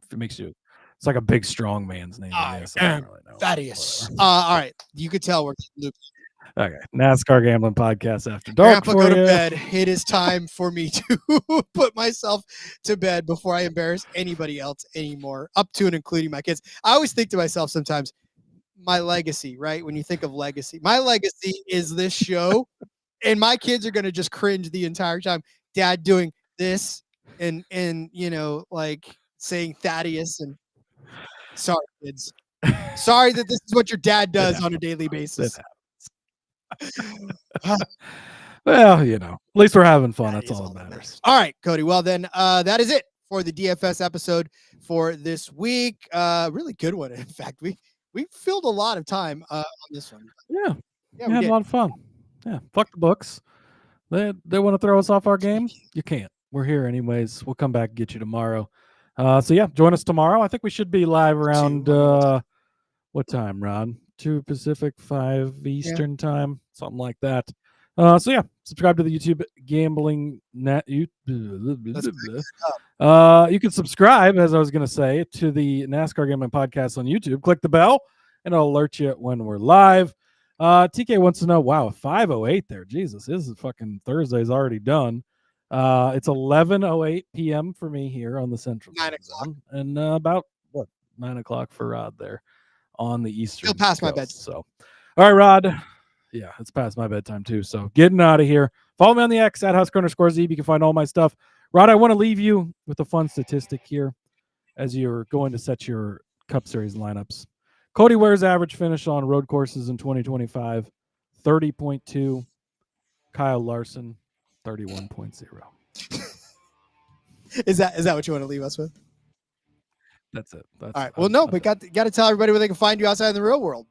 If it makes you, it's like a big strong man's name. I don't really know. Thaddeus. All right, you could tell we're looping. Okay, NASCAR Gambling Podcast after dark. Grandpa, go to bed. It is time for me to put myself to bed before I embarrass anybody else anymore, up to and including my kids. I always think to myself sometimes, my legacy, right? When you think of legacy, my legacy is this show, and my kids are going to just cringe the entire time. Dad doing this and like saying Thaddeus and sorry, kids. Sorry that this is what your dad does on a daily basis. Well, at least we're having fun. That's all that matters. All right, Cody. Well, then that is it for the DFS episode for this week. Really good one. In fact, we filled a lot of time on this one. Yeah, we had a lot of fun. Yeah, fuck the books. They want to throw us off our game. You can't. We're here anyways. We'll come back and get you tomorrow. So yeah, join us tomorrow. I think we should be live around what time, Ron? 2 Pacific, 5 Eastern time, something like that. So yeah, subscribe to the YouTube Gambling Net. You can subscribe, as I was going to say, to the NASCAR Gambling Podcast on YouTube. Click the bell, and it'll alert you when we're live. TK wants to know, wow, 5:08 there. Jesus, this is fucking Thursday's already done. It's 11:08 p.m. for me here on the Central 9 o'clock. And about 9 o'clock for Rod there on the Eastern. Still past my bed. So, all right, Rod. Yeah, it's past my bedtime too. So getting out of here. Follow me on the X at Husker_Zeeb. You can find all my stuff. Rod, I want to leave you with a fun statistic here as you're going to set your Cup Series lineups. Cody Ware's average finish on road courses in 2025, 30.2. Kyle Larson, 31.0. Is that what you want to leave us with? That's it. That's All right. Well, no, but got to tell everybody where they can find you outside in the real world.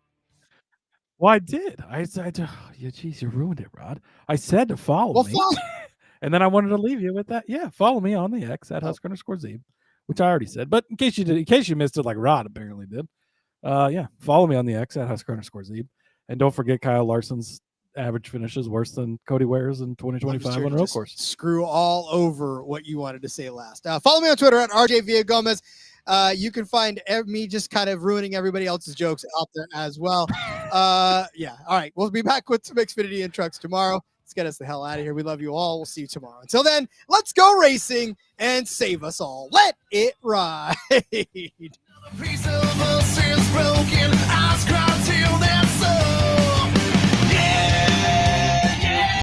Well, I did. I said, yeah, geez, you ruined it, Rod. I said to follow me. And then I wanted to leave you with that. Yeah, follow me on the X at Husker_Zeeb, which I already said. But in case you missed it, like Rod apparently did, yeah, follow me on the X at Husker_Zeeb, and don't forget Kyle Larson's average finishes worse than Cody Ware's in 2025 on road course. Screw all over what you wanted to say last. Follow me on Twitter at RJ Villagomez. You can find me just kind of ruining everybody else's jokes out there as well. Yeah. All right. We'll be back with some Xfinity and trucks tomorrow. Let's get us the hell out of here. We love you all. We'll see you tomorrow. Until then, let's go racing and save us all. Let it ride. Piece of us is broken.